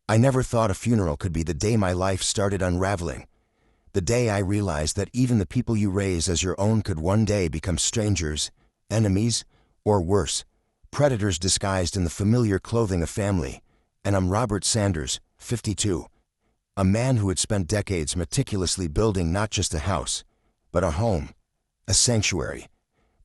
I never thought a funeral could be the day my life started unraveling. The day I realized that even the people you raise as your own could one day become strangers, enemies, or worse, predators disguised in the familiar clothing of family. And I'm Robert Sanders, 52. A man who had spent decades meticulously building not just a house, but a home, a sanctuary,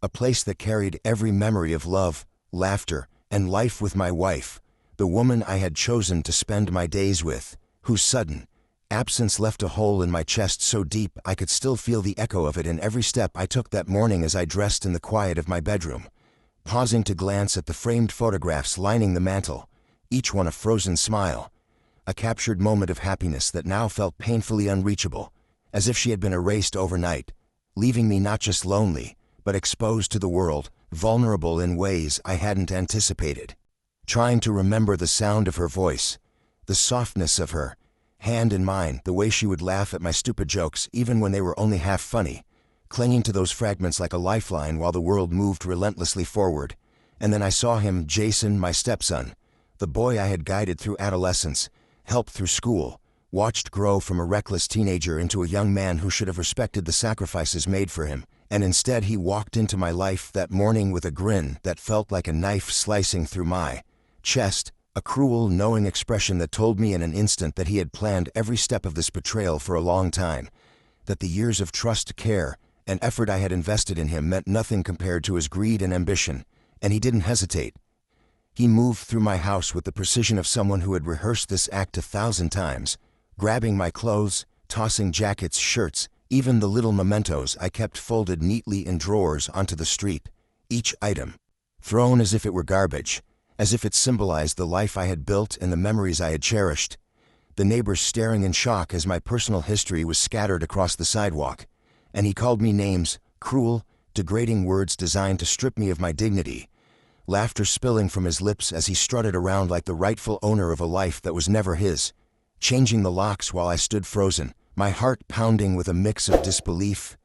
a place that carried every memory of love, laughter, and life with my wife, the woman I had chosen to spend my days with, whose sudden absence left a hole in my chest so deep I could still feel the echo of it in every step I took that morning as I dressed in the quiet of my bedroom, pausing to glance at the framed photographs lining the mantel, each one a frozen smile, a captured moment of happiness that now felt painfully unreachable, as if she had been erased overnight, leaving me not just lonely, but exposed to the world, vulnerable in ways I hadn't anticipated. Trying to remember the sound of her voice, the softness of her hand in mine, the way she would laugh at my stupid jokes even when they were only half funny, clinging to those fragments like a lifeline while the world moved relentlessly forward. And then I saw him, Jason, my stepson, the boy I had guided through adolescence, helped through school, watched grow from a reckless teenager into a young man who should have respected the sacrifices made for him, and instead he walked into my life that morning with a grin that felt like a knife slicing through my chest, a cruel, knowing expression that told me in an instant that he had planned every step of this betrayal for a long time, that the years of trust, care, and effort I had invested in him meant nothing compared to his greed and ambition, and he didn't hesitate. He moved through my house with the precision of someone who had rehearsed this act 1,000 times, grabbing my clothes, tossing jackets, shirts, even the little mementos I kept folded neatly in drawers onto the street, each item thrown as if it were garbage, as if it symbolized the life I had built and the memories I had cherished. The neighbors staring in shock as my personal history was scattered across the sidewalk, and he called me names, cruel, degrading words designed to strip me of my dignity, laughter spilling from his lips as he strutted around like the rightful owner of a life that was never his, changing the locks while I stood frozen, my heart pounding with a mix of disbelief,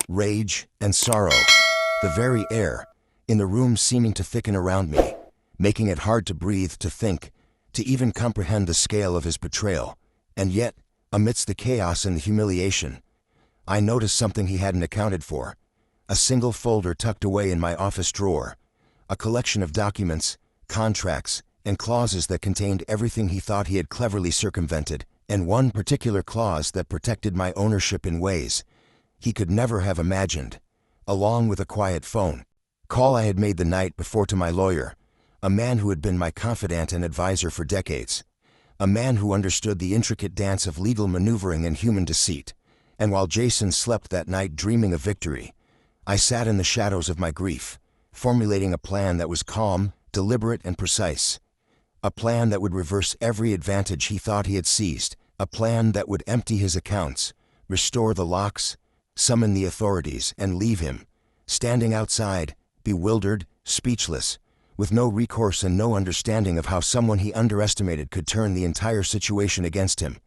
rage, and sorrow, the very air in the room seeming to thicken around me, making it hard to breathe, to think, to even comprehend the scale of his betrayal. And yet, amidst the chaos and the humiliation, I noticed something he hadn't accounted for. A single folder tucked away in my office drawer, a collection of documents, contracts, and clauses that contained everything he thought he had cleverly circumvented, and one particular clause that protected my ownership in ways he could never have imagined, along with a quiet phone call I had made the night before to my lawyer, a man who had been my confidant and advisor for decades, a man who understood the intricate dance of legal maneuvering and human deceit. And while Jason slept that night dreaming of victory, I sat in the shadows of my grief, formulating a plan that was calm, deliberate, and precise. A plan that would reverse every advantage he thought he had seized, a plan that would empty his accounts, restore the locks, summon the authorities, and leave him standing outside, bewildered, speechless, with no recourse and no understanding of how someone he underestimated could turn the entire situation against him.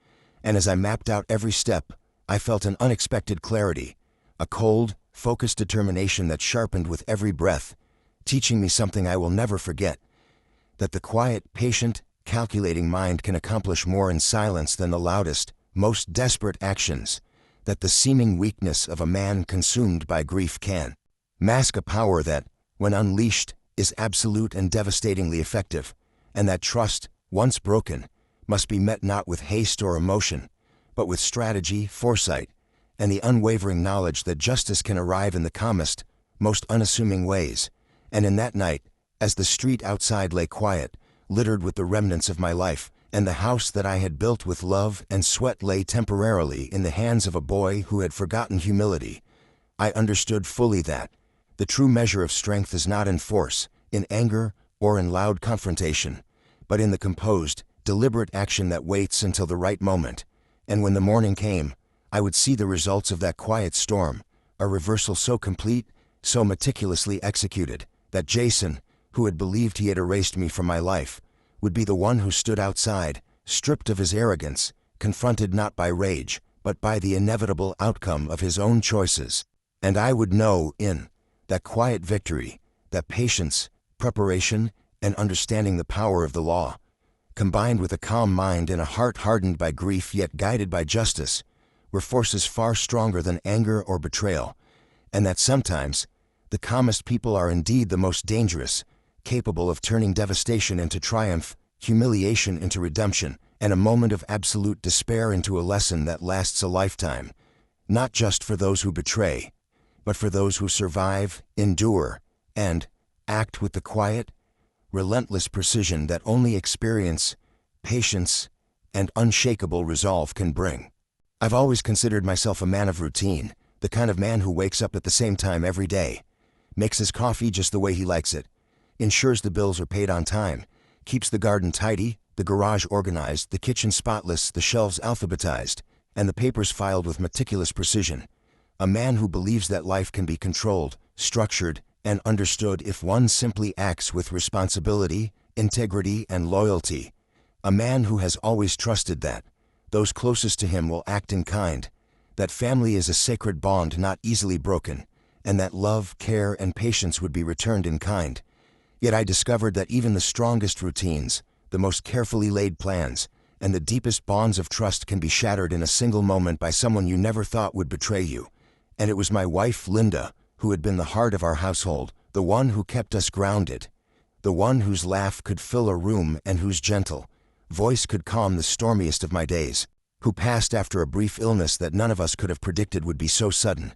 And as I mapped out every step, I felt an unexpected clarity, a cold, focused determination that sharpened with every breath, teaching me something I will never forget, that the quiet, patient, calculating mind can accomplish more in silence than the loudest, most desperate actions, that the seeming weakness of a man consumed by grief can mask a power that, when unleashed, is absolute and devastatingly effective, and that trust, once broken, must be met not with haste or emotion, but with strategy, foresight, and the unwavering knowledge that justice can arrive in the calmest, most unassuming ways. And in that night, as the street outside lay quiet, littered with the remnants of my life, and the house that I had built with love and sweat lay temporarily in the hands of a boy who had forgotten humility, I understood fully that the true measure of strength is not in force, in anger, or in loud confrontation, but in the composed, deliberate action that waits until the right moment. And when the morning came, I would see the results of that quiet storm, a reversal so complete, so meticulously executed, that Jason, who had believed he had erased me from my life, would be the one who stood outside, stripped of his arrogance, confronted not by rage, but by the inevitable outcome of his own choices. And I would know, in that quiet victory, that patience, preparation, and understanding the power of the law combined with a calm mind and a heart hardened by grief yet guided by justice, were forces far stronger than anger or betrayal, and that sometimes the calmest people are indeed the most dangerous, capable of turning devastation into triumph, humiliation into redemption, and a moment of absolute despair into a lesson that lasts a lifetime, not just for those who betray, but for those who survive, endure, and act with the quiet, relentless precision that only experience, patience, and unshakable resolve can bring. I've always considered myself a man of routine, the kind of man who wakes up at the same time every day, makes his coffee just the way he likes it, ensures the bills are paid on time, keeps the garden tidy, the garage organized, the kitchen spotless, the shelves alphabetized, and the papers filed with meticulous precision. A man who believes that life can be controlled, structured, and understood if one simply acts with responsibility, integrity, and loyalty. A man who has always trusted that those closest to him will act in kind, that family is a sacred bond not easily broken, and that love, care, and patience would be returned in kind. Yet I discovered that even the strongest routines, the most carefully laid plans, and the deepest bonds of trust can be shattered in a single moment by someone you never thought would betray you. And it was my wife, Linda, who had been the heart of our household, the one who kept us grounded, the one whose laugh could fill a room and whose gentle voice could calm the stormiest of my days, who passed after a brief illness that none of us could have predicted would be so sudden,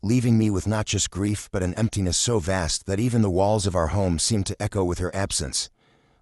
leaving me with not just grief but an emptiness so vast that even the walls of our home seemed to echo with her absence,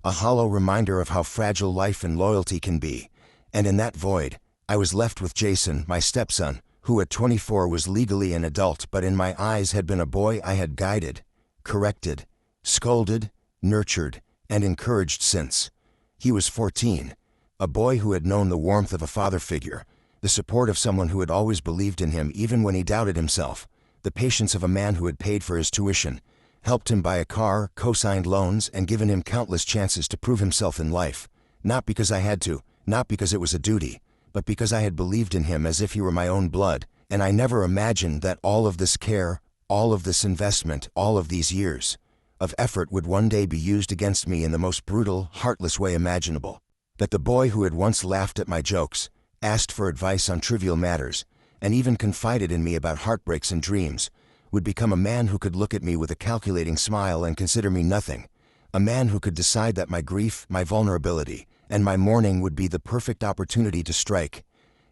a hollow reminder of how fragile life and loyalty can be. And in that void, I was left with Jason, my stepson, who at 24 was legally an adult but in my eyes had been a boy I had guided, corrected, scolded, nurtured, and encouraged since. He was 14, a boy who had known the warmth of a father figure, the support of someone who had always believed in him even when he doubted himself, the patience of a man who had paid for his tuition, helped him buy a car, co-signed loans, and given him countless chances to prove himself in life, not because I had to, not because it was a duty, but because I had believed in him as if he were my own blood, and I never imagined that all of this care, all of this investment, all of these years of effort would one day be used against me in the most brutal, heartless way imaginable. That the boy who had once laughed at my jokes, asked for advice on trivial matters, and even confided in me about heartbreaks and dreams, would become a man who could look at me with a calculating smile and consider me nothing, a man who could decide that my grief, my vulnerability, and my mourning would be the perfect opportunity to strike.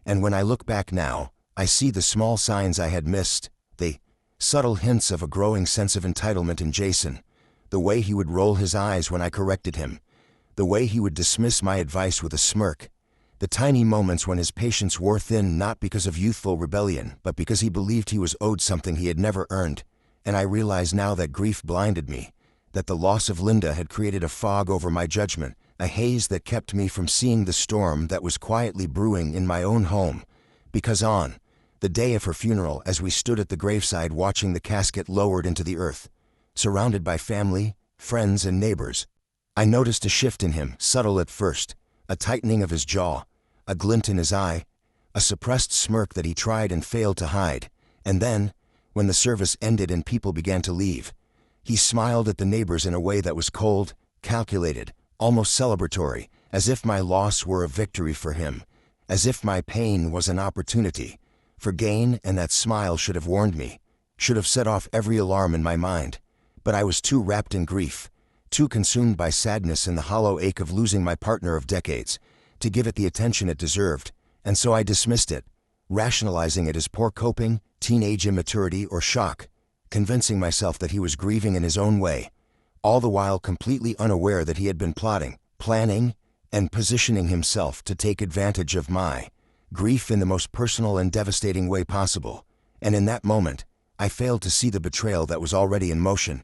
And when I look back now, I see the small signs I had missed, the subtle hints of a growing sense of entitlement in Jason, the way he would roll his eyes when I corrected him, the way he would dismiss my advice with a smirk, the tiny moments when his patience wore thin not because of youthful rebellion but because he believed he was owed something he had never earned. And I realize now that grief blinded me, that the loss of Linda had created a fog over my judgment, a haze that kept me from seeing the storm that was quietly brewing in my own home. Because on the day of her funeral, as we stood at the graveside watching the casket lowered into the earth, surrounded by family, friends, and neighbors, I noticed a shift in him, subtle at first, a tightening of his jaw, a glint in his eye, a suppressed smirk that he tried and failed to hide. And then, when the service ended and people began to leave, he smiled at the neighbors in a way that was cold, calculated, almost celebratory, as if my loss were a victory for him, as if my pain was an opportunity for gain, and that smile should have warned me, should have set off every alarm in my mind. But I was too wrapped in grief, too consumed by sadness and the hollow ache of losing my partner of decades, to give it the attention it deserved, and so I dismissed it, rationalizing it as poor coping, teenage immaturity, or shock, convincing myself that he was grieving in his own way, all the while completely unaware that he had been plotting, planning, and positioning himself to take advantage of my grief in the most personal and devastating way possible. And in that moment, I failed to see the betrayal that was already in motion,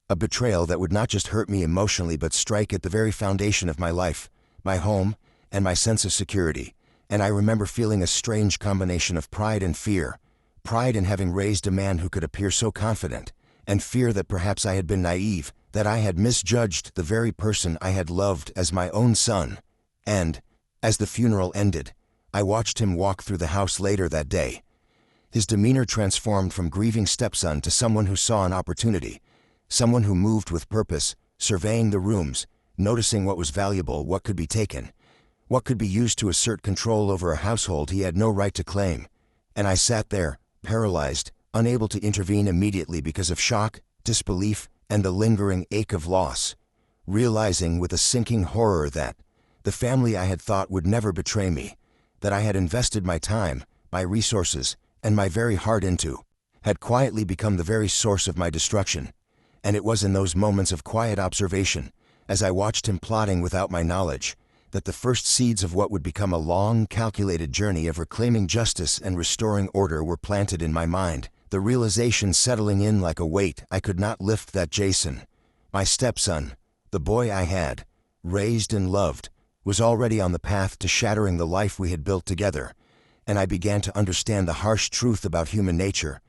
a betrayal that would not just hurt me emotionally but strike at the very foundation of my life, my home, and my sense of security. And I remember feeling a strange combination of pride and fear, pride in having raised a man who could appear so confident, and fear that perhaps I had been naive, that I had misjudged the very person I had loved as my own son. And, as the funeral ended, I watched him walk through the house later that day. His demeanor transformed from grieving stepson to someone who saw an opportunity, someone who moved with purpose, surveying the rooms, noticing what was valuable, what could be taken, what could be used to assert control over a household he had no right to claim. And I sat there, paralyzed, unable to intervene immediately because of shock, disbelief, and the lingering ache of loss, realizing with a sinking horror that the family I had thought would never betray me, that I had invested my time, my resources, and my very heart into, had quietly become the very source of my destruction. And it was in those moments of quiet observation, as I watched him plotting without my knowledge, that the first seeds of what would become a long, calculated journey of reclaiming justice and restoring order were planted in my mind, the realization settling in like a weight I could not lift that Jason, my stepson, the boy I had raised and loved, was already on the path to shattering the life we had built together. And I began to understand the harsh truth about human nature,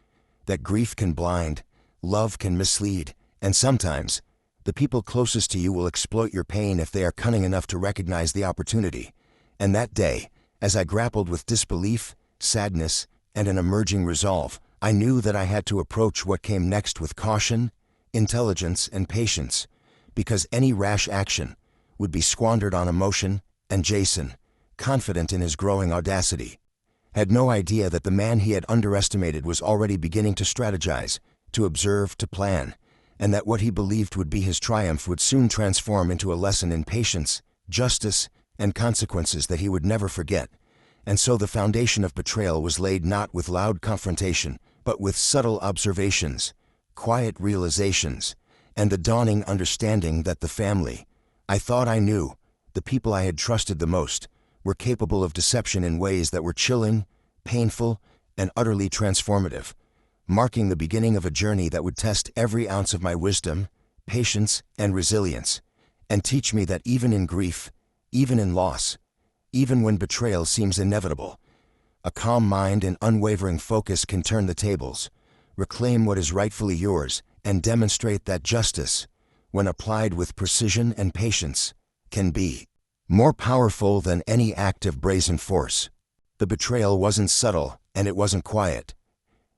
that grief can blind, love can mislead, and sometimes the people closest to you will exploit your pain if they are cunning enough to recognize the opportunity. And that day, as I grappled with disbelief, sadness, and an emerging resolve, I knew that I had to approach what came next with caution, intelligence, and patience, because any rash action would be squandered on emotion, and Jason, confident in his growing audacity, had no idea that the man he had underestimated was already beginning to strategize, to observe, to plan, and that what he believed would be his triumph would soon transform into a lesson in patience, justice, and consequences that he would never forget. And so the foundation of betrayal was laid not with loud confrontation, but with subtle observations, quiet realizations, and the dawning understanding that the family I thought I knew, the people I had trusted the most, were capable of deception in ways that were chilling, painful, and utterly transformative, marking the beginning of a journey that would test every ounce of my wisdom, patience, and resilience, and teach me that even in grief, even in loss, even when betrayal seems inevitable, a calm mind and unwavering focus can turn the tables, reclaim what is rightfully yours, and demonstrate that justice, when applied with precision and patience, can be more powerful than any act of brazen force. The betrayal wasn't subtle, and it wasn't quiet.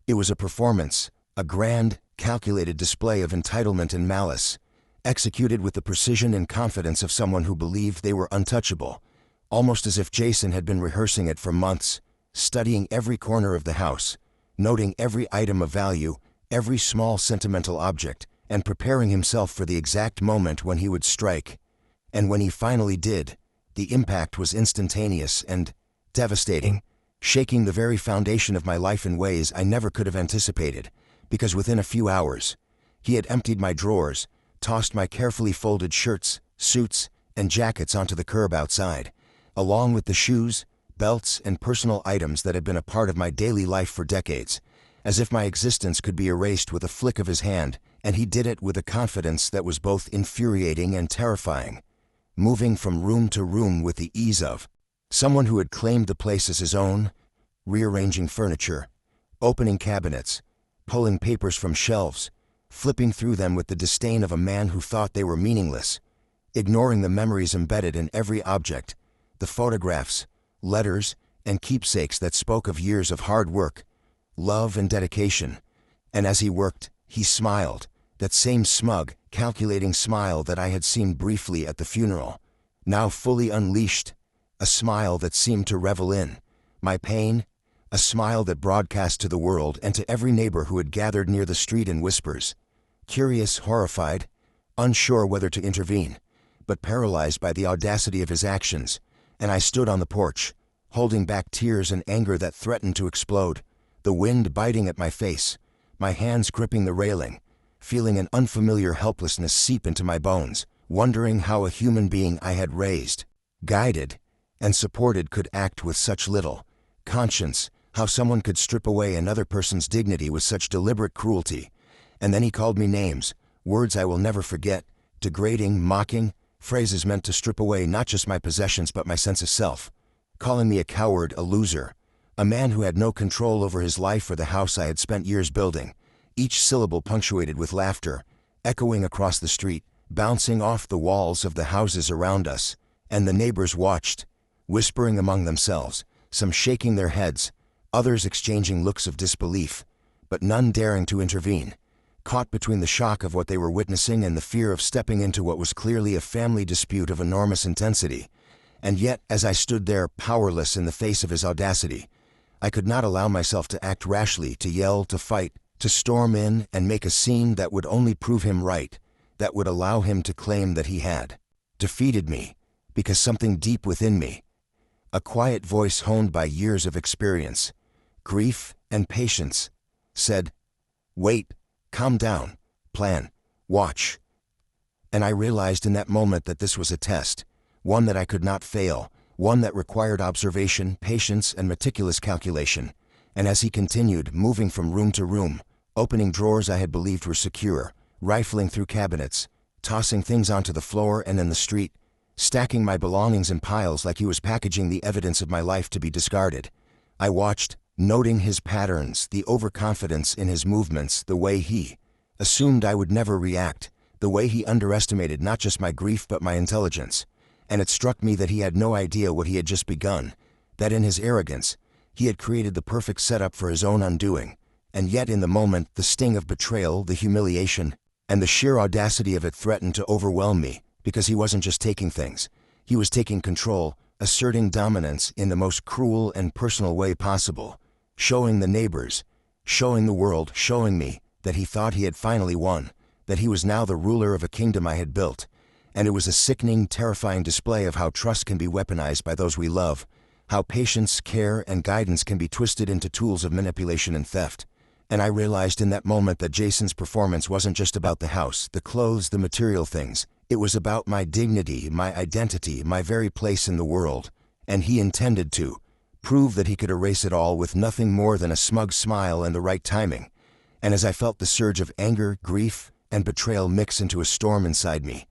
It was a performance, a grand, calculated display of entitlement and malice, executed with the precision and confidence of someone who believed they were untouchable, almost as if Jason had been rehearsing it for months, studying every corner of the house, noting every item of value, every small sentimental object, and preparing himself for the exact moment when he would strike. And when he finally did, the impact was instantaneous and devastating, shaking the very foundation of my life in ways I never could have anticipated, because within a few hours, he had emptied my drawers, tossed my carefully folded shirts, suits, and jackets onto the curb outside, along with the shoes, belts, and personal items that had been a part of my daily life for decades, as if my existence could be erased with a flick of his hand, and he did it with a confidence that was both infuriating and terrifying, moving from room to room with the ease of someone who had claimed the place as his own, rearranging furniture, opening cabinets, pulling papers from shelves, flipping through them with the disdain of a man who thought they were meaningless, ignoring the memories embedded in every object, the photographs, letters, and keepsakes that spoke of years of hard work, love, and dedication. And as he worked, he smiled, that same smug, calculating smile that I had seen briefly at the funeral, now fully unleashed, a smile that seemed to revel in my pain, a smile that broadcast to the world and to every neighbor who had gathered near the street in whispers, curious, horrified, unsure whether to intervene, but paralyzed by the audacity of his actions. And I stood on the porch, holding back tears and anger that threatened to explode, the wind biting at my face, my hands gripping the railing, feeling an unfamiliar helplessness seep into my bones, wondering how a human being I had raised, guided, and supported could act with such little conscience, how someone could strip away another person's dignity with such deliberate cruelty. And then he called me names, words I will never forget, degrading, mocking, phrases meant to strip away not just my possessions but my sense of self, calling me a coward, a loser, a man who had no control over his life or the house I had spent years building, each syllable punctuated with laughter, echoing across the street, bouncing off the walls of the houses around us. And the neighbors watched, whispering among themselves, some shaking their heads, others exchanging looks of disbelief, but none daring to intervene, caught between the shock of what they were witnessing and the fear of stepping into what was clearly a family dispute of enormous intensity. And yet, as I stood there, powerless in the face of his audacity, I could not allow myself to act rashly, to yell, to fight, to storm in and make a scene that would only prove him right, that would allow him to claim that he had defeated me, because something deep within me, a quiet voice honed by years of experience, grief and patience, said, "Wait, calm down, plan, watch." And I realized in that moment that this was a test, one that I could not fail, one that required observation, patience, and meticulous calculation. And as he continued, moving from room to room, opening drawers I had believed were secure, rifling through cabinets, tossing things onto the floor and in the street, stacking my belongings in piles like he was packaging the evidence of my life to be discarded, I watched, noting his patterns, the overconfidence in his movements, the way he assumed I would never react, the way he underestimated not just my grief but my intelligence. And it struck me that he had no idea what he had just begun, that in his arrogance, he had created the perfect setup for his own undoing. And yet in the moment, the sting of betrayal, the humiliation, and the sheer audacity of it threatened to overwhelm me, because he wasn't just taking things. He was taking control, asserting dominance in the most cruel and personal way possible, showing the neighbors, showing the world, showing me that he thought he had finally won, that he was now the ruler of a kingdom I had built. And it was a sickening, terrifying display of how trust can be weaponized by those we love, how patience, care, and guidance can be twisted into tools of manipulation and theft. And I realized in that moment that Jason's performance wasn't just about the house, the clothes, the material things. It was about my dignity, my identity, my very place in the world. And he intended to prove that he could erase it all with nothing more than a smug smile and the right timing. And as I felt the surge of anger, grief, and betrayal mix into a storm inside me,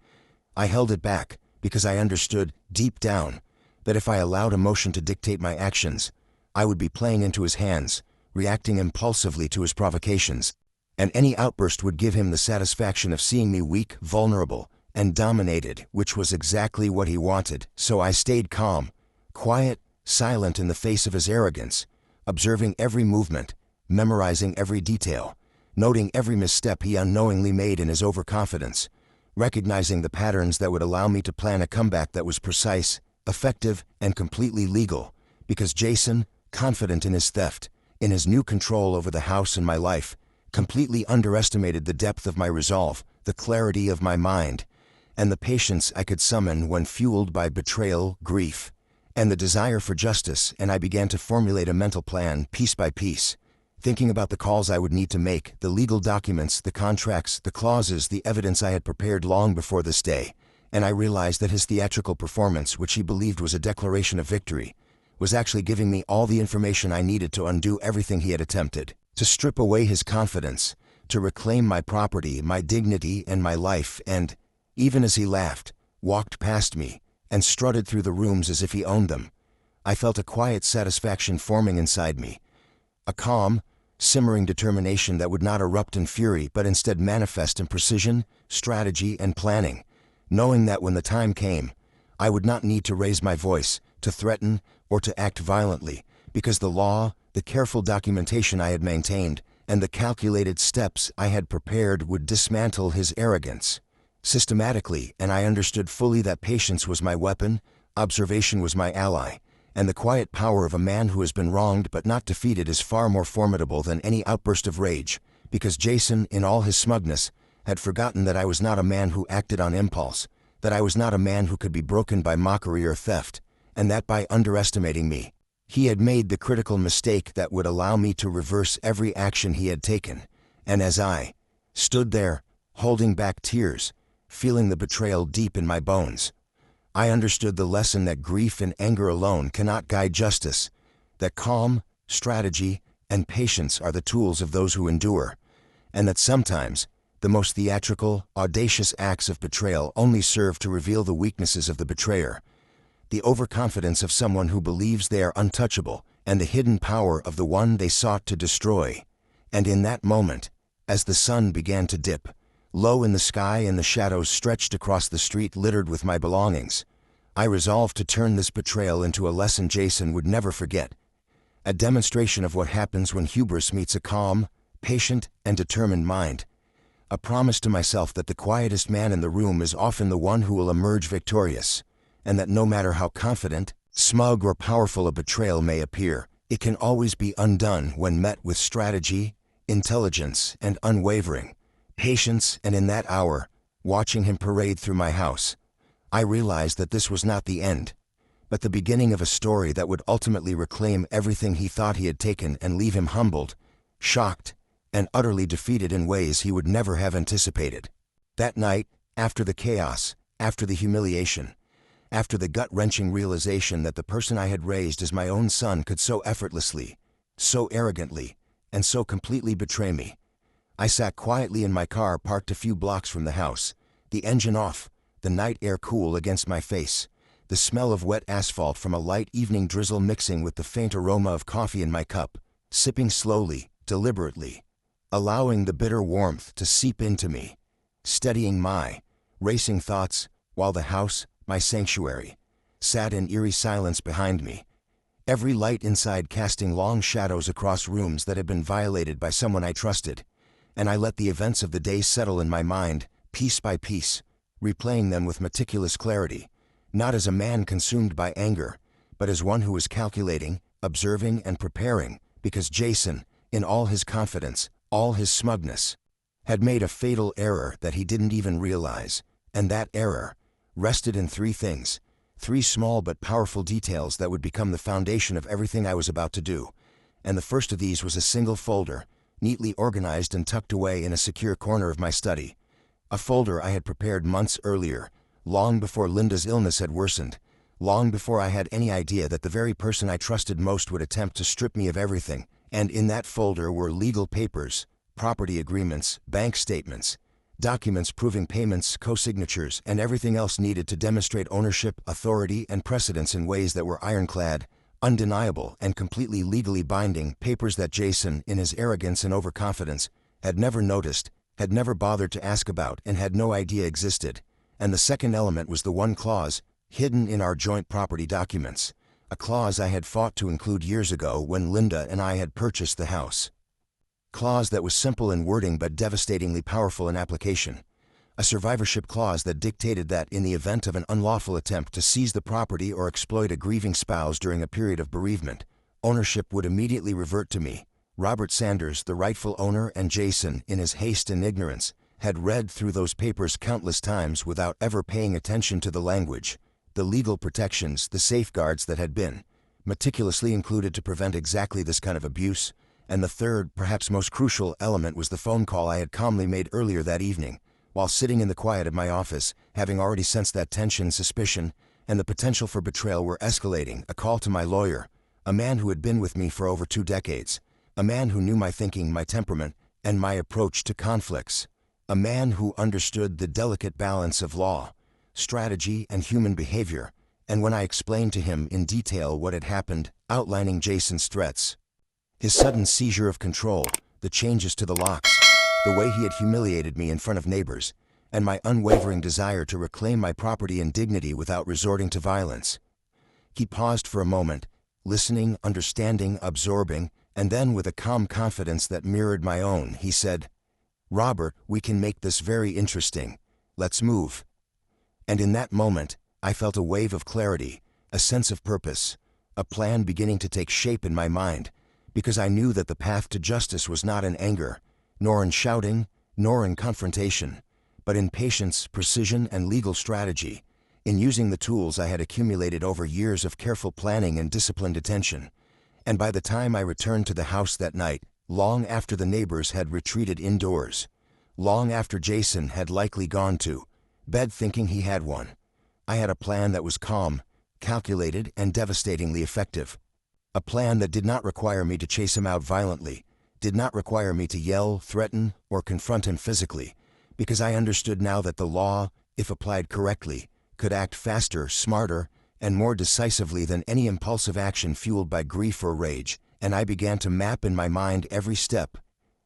I held it back, because I understood, deep down, that if I allowed emotion to dictate my actions, I would be playing into his hands, reacting impulsively to his provocations, and any outburst would give him the satisfaction of seeing me weak, vulnerable, and dominated, which was exactly what he wanted. So I stayed calm, quiet, silent in the face of his arrogance, observing every movement, memorizing every detail, noting every misstep he unknowingly made in his overconfidence, recognizing the patterns that would allow me to plan a comeback that was precise, effective, and completely legal, because Jason, confident in his theft, in his new control over the house and my life, completely underestimated the depth of my resolve, the clarity of my mind, and the patience I could summon when fueled by betrayal, grief, and the desire for justice. And I began to formulate a mental plan, piece by piece, thinking about the calls I would need to make, the legal documents, the contracts, the clauses, the evidence I had prepared long before this day. And I realized that his theatrical performance, which he believed was a declaration of victory, was actually giving me all the information I needed to undo everything he had attempted, to strip away his confidence, to reclaim my property, my dignity, and my life. And, even as he laughed, walked past me, and strutted through the rooms as if he owned them, I felt a quiet satisfaction forming inside me, a calm, simmering determination that would not erupt in fury but instead manifest in precision, strategy, and planning, knowing that when the time came, I would not need to raise my voice, to threaten, or to act violently, because the law, the careful documentation I had maintained, and the calculated steps I had prepared would dismantle his arrogance systematically. And I understood fully that patience was my weapon, observation was my ally, and the quiet power of a man who has been wronged but not defeated is far more formidable than any outburst of rage, because Jason, in all his smugness, had forgotten that I was not a man who acted on impulse, that I was not a man who could be broken by mockery or theft, and that by underestimating me, he had made the critical mistake that would allow me to reverse every action he had taken. And as I stood there, holding back tears, feeling the betrayal deep in my bones, I understood the lesson that grief and anger alone cannot guide justice, that calm, strategy, and patience are the tools of those who endure, and that sometimes the most theatrical, audacious acts of betrayal only serve to reveal the weaknesses of the betrayer, the overconfidence of someone who believes they are untouchable, and the hidden power of the one they sought to destroy. And in that moment, as the sun began to dip, low in the sky and the shadows stretched across the street littered with my belongings, I resolved to turn this betrayal into a lesson Jason would never forget, a demonstration of what happens when hubris meets a calm, patient, and determined mind, A promise to myself that the quietest man in the room is often the one who will emerge victorious, and that no matter how confident, smug, or powerful a betrayal may appear, it can always be undone when met with strategy, intelligence, and unwavering patience. And in that hour, watching him parade through my house, I realized that this was not the end, but the beginning of a story that would ultimately reclaim everything he thought he had taken and leave him humbled, shocked, and utterly defeated in ways he would never have anticipated. That night, after the chaos, after the humiliation, after the gut-wrenching realization that the person I had raised as my own son could so effortlessly, so arrogantly, and so completely betray me, I sat quietly in my car parked a few blocks from the house, the engine off, the night air cool against my face, the smell of wet asphalt from a light evening drizzle mixing with the faint aroma of coffee in my cup, sipping slowly, deliberately, allowing the bitter warmth to seep into me, steadying my racing thoughts, while the house, my sanctuary, sat in eerie silence behind me, every light inside casting long shadows across rooms that had been violated by someone I trusted, and I let the events of the day settle in my mind, piece by piece, replaying them with meticulous clarity, not as a man consumed by anger, but as one who was calculating, observing, and preparing, because Jason, in all his confidence, all his smugness, had made a fatal error that he didn't even realize, and that error rested in three things, three small but powerful details that would become the foundation of everything I was about to do. And the first of these was a single folder, neatly organized and tucked away in a secure corner of my study. A folder I had prepared months earlier, long before Linda's illness had worsened, long before I had any idea that the very person I trusted most would attempt to strip me of everything. And in that folder were legal papers, property agreements, bank statements, documents proving payments, co-signatures, and everything else needed to demonstrate ownership, authority, and precedence in ways that were ironclad, undeniable, and completely legally binding, papers that Jason, in his arrogance and overconfidence, had never noticed, had never bothered to ask about, and had no idea existed. And the second element was the one clause, hidden in our joint property documents, a clause I had fought to include years ago when Linda and I had purchased the house. Clause that was simple in wording but devastatingly powerful in application. A survivorship clause that dictated that in the event of an unlawful attempt to seize the property or exploit a grieving spouse during a period of bereavement, ownership would immediately revert to me, Robert Sanders, the rightful owner. And Jason, in his haste and ignorance, had read through those papers countless times without ever paying attention to the language, the legal protections, the safeguards that had been meticulously included to prevent exactly this kind of abuse. And the third, perhaps most crucial element was the phone call I had calmly made earlier that evening, while sitting in the quiet of my office, having already sensed that tension, suspicion, and the potential for betrayal were escalating. A call to my lawyer, a man who had been with me for over 2 decades, a man who knew my thinking, my temperament, and my approach to conflicts, a man who understood the delicate balance of law, strategy, and human behavior. And when I explained to him in detail what had happened, outlining Jason's threats, his sudden seizure of control, the changes to the locks, the way he had humiliated me in front of neighbors, and my unwavering desire to reclaim my property and dignity without resorting to violence, he paused for a moment, listening, understanding, absorbing, and then with a calm confidence that mirrored my own, he said, "Robert, we can make this very interesting. Let's move." And in that moment, I felt a wave of clarity, a sense of purpose, a plan beginning to take shape in my mind, because I knew that the path to justice was not in anger, nor in shouting, nor in confrontation, but in patience, precision, and legal strategy, in using the tools I had accumulated over years of careful planning and disciplined attention. And by the time I returned to the house that night, long after the neighbors had retreated indoors, long after Jason had likely gone to bed thinking he had one, I had a plan that was calm, calculated, and devastatingly effective. A plan that did not require me to chase him out violently, did not require me to yell, threaten, or confront him physically, because I understood now that the law, if applied correctly, could act faster, smarter, and more decisively than any impulsive action fueled by grief or rage. And I began to map in my mind every step,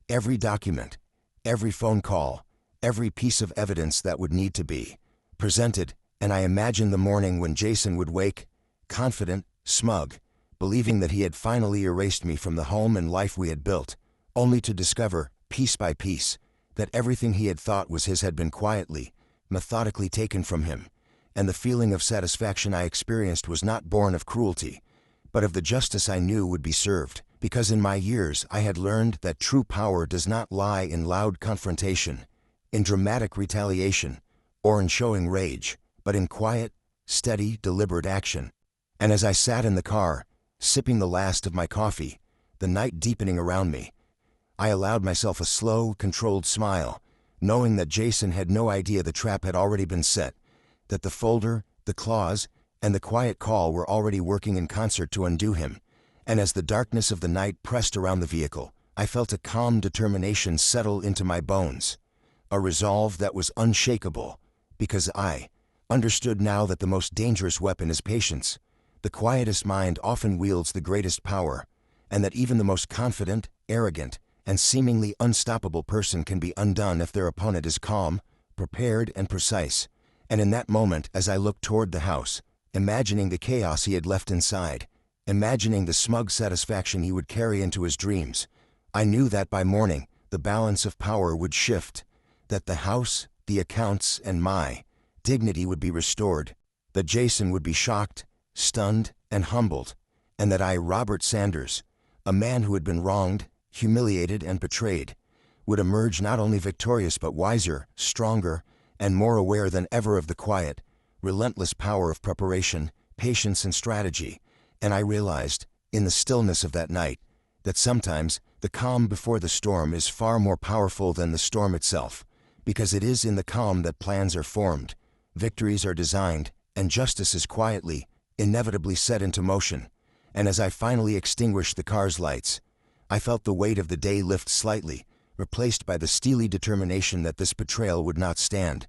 every document, every phone call, every piece of evidence that would need to be presented. And I imagined the morning when Jason would wake, confident, smug, believing that he had finally erased me from the home and life we had built, only to discover, piece by piece, that everything he had thought was his had been quietly, methodically taken from him, and the feeling of satisfaction I experienced was not born of cruelty, but of the justice I knew would be served, because in my years I had learned that true power does not lie in loud confrontation, in dramatic retaliation, or in showing rage, but in quiet, steady, deliberate action. And as I sat in the car, sipping the last of my coffee, the night deepening around me, I allowed myself a slow, controlled smile, knowing that Jason had no idea the trap had already been set, that the folder, the clause, and the quiet call were already working in concert to undo him. And as the darkness of the night pressed around the vehicle, I felt a calm determination settle into my bones, a resolve that was unshakable, because I understood now that the most dangerous weapon is patience. The quietest mind often wields the greatest power, and that even the most confident, arrogant, and seemingly unstoppable person can be undone if their opponent is calm, prepared, and precise. And in that moment, as I looked toward the house, imagining the chaos he had left inside, imagining the smug satisfaction he would carry into his dreams, I knew that by morning the balance of power would shift, that the house, the accounts, and my dignity would be restored, that Jason would be shocked, stunned, and humbled, and that I, Robert Sanders, a man who had been wronged, humiliated, and betrayed, would emerge not only victorious but wiser, stronger, and more aware than ever of the quiet, relentless power of preparation, patience, and strategy. And I realized, in the stillness of that night, that sometimes the calm before the storm is far more powerful than the storm itself, because it is in the calm that plans are formed, victories are designed, and justice is quietly, inevitably set into motion. And as I finally extinguished the car's lights, I felt the weight of the day lift slightly, replaced by the steely determination that this betrayal would not stand,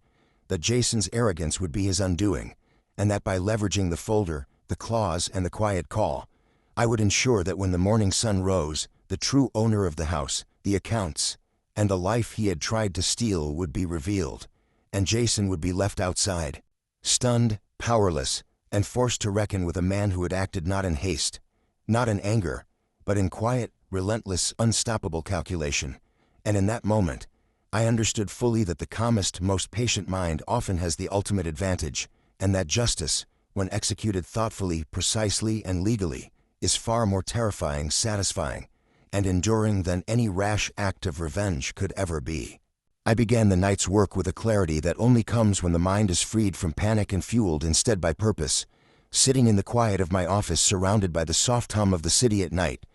that Jason's arrogance would be his undoing, and that by leveraging the folder, the clause, and the quiet call, I would ensure that when the morning sun rose, the true owner of the house, the accounts, and the life he had tried to steal would be revealed, and Jason would be left outside, stunned, powerless, and forced to reckon with a man who had acted not in haste, not in anger, but in quiet, relentless, unstoppable calculation. And in that moment, I understood fully that the calmest, most patient mind often has the ultimate advantage, and that justice, when executed thoughtfully, precisely, and legally, is far more terrifying, satisfying, and enduring than any rash act of revenge could ever be. I began the night's work with a clarity that only comes when the mind is freed from panic and fueled instead by purpose. Sitting in the quiet of my office surrounded by the soft hum of the city at night,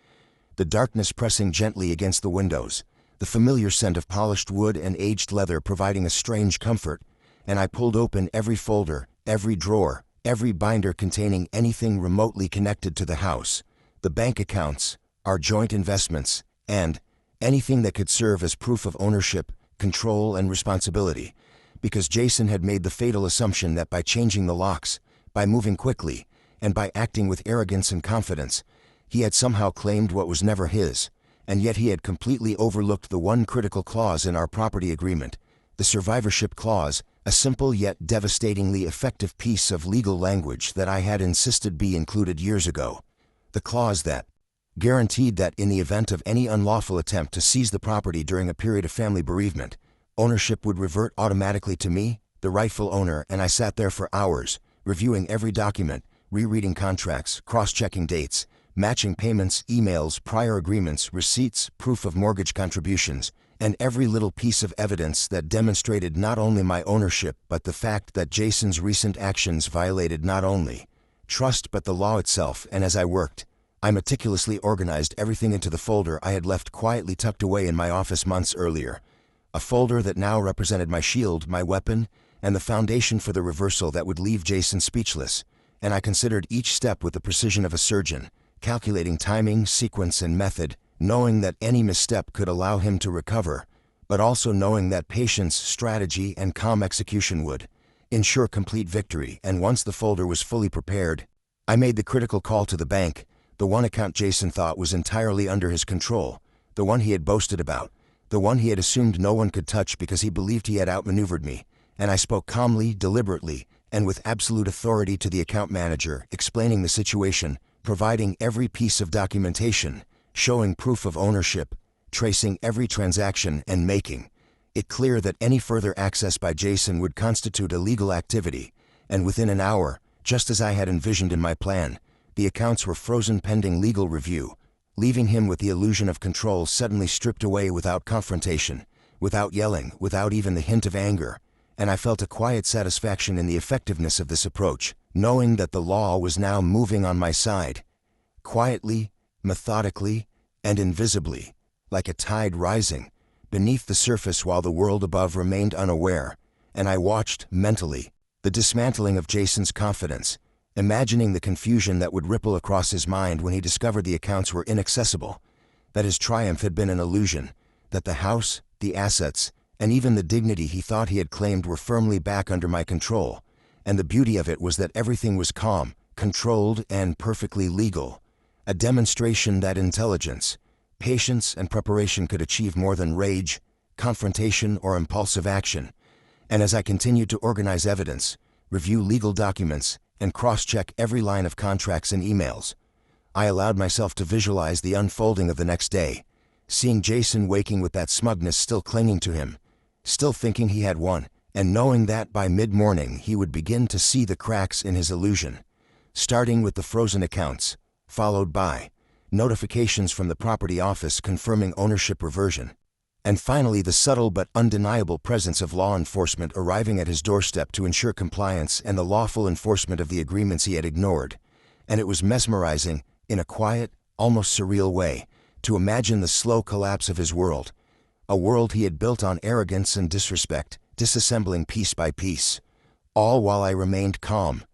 the darkness pressing gently against the windows, the familiar scent of polished wood and aged leather providing a strange comfort, and I pulled open every folder, every drawer, every binder containing anything remotely connected to the house, the bank accounts, our joint investments, and anything that could serve as proof of ownership, control, and responsibility, because Jason had made the fatal assumption that by changing the locks, by moving quickly, and by acting with arrogance and confidence, he had somehow claimed what was never his, and yet he had completely overlooked the one critical clause in our property agreement, the survivorship clause, a simple yet devastatingly effective piece of legal language that I had insisted be included years ago. The clause that guaranteed that in the event of any unlawful attempt to seize the property during a period of family bereavement, ownership would revert automatically to me, the rightful owner. And I sat there for hours, reviewing every document, rereading contracts, cross-checking dates, matching payments, emails, prior agreements, receipts, proof of mortgage contributions, and every little piece of evidence that demonstrated not only my ownership but the fact that Jason's recent actions violated not only trust but the law itself. And as I worked, I meticulously organized everything into the folder I had left quietly tucked away in my office months earlier, a folder that now represented my shield, my weapon, and the foundation for the reversal that would leave Jason speechless. And I considered each step with the precision of a surgeon, calculating timing, sequence, and method, knowing that any misstep could allow him to recover, but also knowing that patience, strategy, and calm execution would ensure complete victory. And once the folder was fully prepared, I made the critical call to the bank, the one account Jason thought was entirely under his control, the one he had boasted about, the one he had assumed no one could touch because he believed he had outmaneuvered me. And I spoke calmly, deliberately, and with absolute authority to the account manager, explaining the situation, providing every piece of documentation, showing proof of ownership, tracing every transaction, and making it clear that any further access by Jason would constitute illegal activity, and within an hour, just as I had envisioned in my plan, the accounts were frozen pending legal review, leaving him with the illusion of control suddenly stripped away without confrontation, without yelling, without even the hint of anger, and I felt a quiet satisfaction in the effectiveness of this approach, knowing that the law was now moving on my side, quietly, methodically, and invisibly, like a tide rising, beneath the surface while the world above remained unaware, and I watched, mentally, the dismantling of Jason's confidence, imagining the confusion that would ripple across his mind when he discovered the accounts were inaccessible, that his triumph had been an illusion, that the house, the assets, and even the dignity he thought he had claimed were firmly back under my control, and the beauty of it was that everything was calm, controlled, and perfectly legal, a demonstration that intelligence, patience, and preparation could achieve more than rage, confrontation, or impulsive action. And as I continued to organize evidence, review legal documents, and cross-check every line of contracts and emails, I allowed myself to visualize the unfolding of the next day, seeing Jason waking with that smugness still clinging to him, still thinking he had won, and knowing that by mid-morning he would begin to see the cracks in his illusion, starting with the frozen accounts, followed by notifications from the property office confirming ownership reversion, and finally the subtle but undeniable presence of law enforcement arriving at his doorstep to ensure compliance and the lawful enforcement of the agreements he had ignored. And it was mesmerizing, in a quiet, almost surreal way, to imagine the slow collapse of his world, a world he had built on arrogance and disrespect, disassembling piece by piece, all while I remained calm,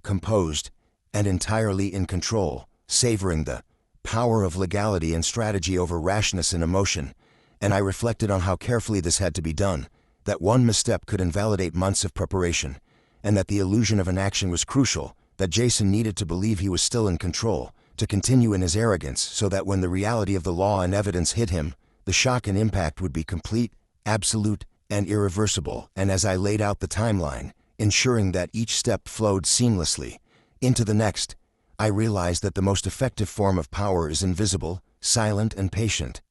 composed, and entirely in control, savoring the power of legality and strategy over rashness and emotion. And I reflected on how carefully this had to be done, that one misstep could invalidate months of preparation, and that the illusion of an action was crucial, that Jason needed to believe he was still in control, to continue in his arrogance so that when the reality of the law and evidence hit him, the shock and impact would be complete, absolute, and irreversible. And as I laid out the timeline, ensuring that each step flowed seamlessly into the next, I realized that the most effective form of power is invisible, silent, and patient,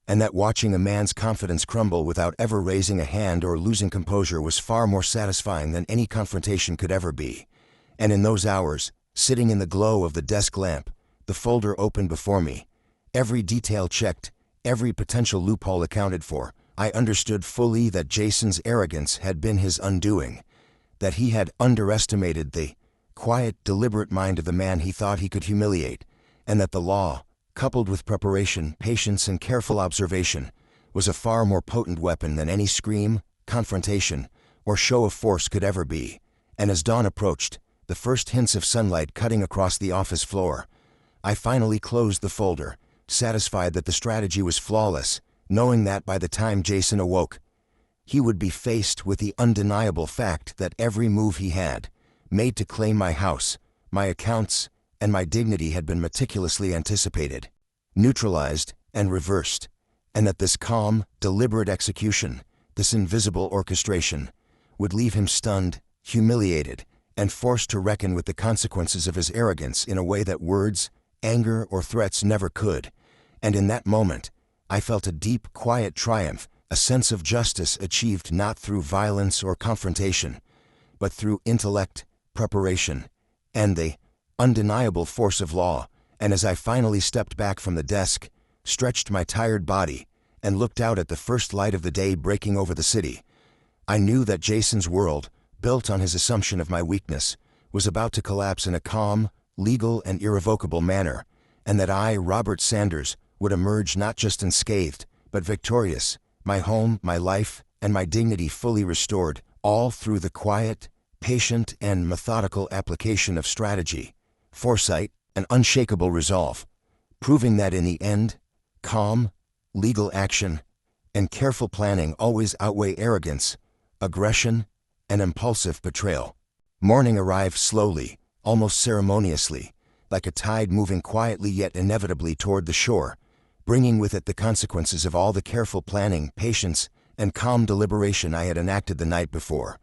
and that watching a man's confidence crumble without ever raising a hand or losing composure was far more satisfying than any confrontation could ever be. And in those hours, sitting in the glow of the desk lamp, the folder open before me, every detail checked, every potential loophole accounted for, I understood fully that Jason's arrogance had been his undoing, that he had underestimated the quiet, deliberate mind of the man he thought he could humiliate, and that the law, coupled with preparation, patience, and careful observation, was a far more potent weapon than any scream, confrontation, or show of force could ever be. And as dawn approached, the first hints of sunlight cutting across the office floor, I finally closed the folder, satisfied that the strategy was flawless, knowing that by the time Jason awoke, he would be faced with the undeniable fact that every move he had made to claim my house, my accounts, and my dignity had been meticulously anticipated, neutralized, and reversed, and that this calm, deliberate execution, this invisible orchestration, would leave him stunned, humiliated, and forced to reckon with the consequences of his arrogance in a way that words, anger, or threats never could. And in that moment, I felt a deep, quiet triumph, a sense of justice achieved not through violence or confrontation, but through intellect, preparation, and the undeniable force of law. And as I finally stepped back from the desk, stretched my tired body, and looked out at the first light of the day breaking over the city, I knew that Jason's world, built on his assumption of my weakness, was about to collapse in a calm, legal, and irrevocable manner, and that I, Robert Sanders, would emerge not just unscathed, but victorious, my home, my life, and my dignity fully restored, all through the quiet, patient, and methodical application of strategy, foresight, and unshakable resolve, proving that in the end, calm, legal action, and careful planning always outweigh arrogance, aggression, and impulsive betrayal. Morning arrived slowly, almost ceremoniously, like a tide moving quietly yet inevitably toward the shore, bringing with it the consequences of all the careful planning, patience, and calm deliberation I had enacted the night before.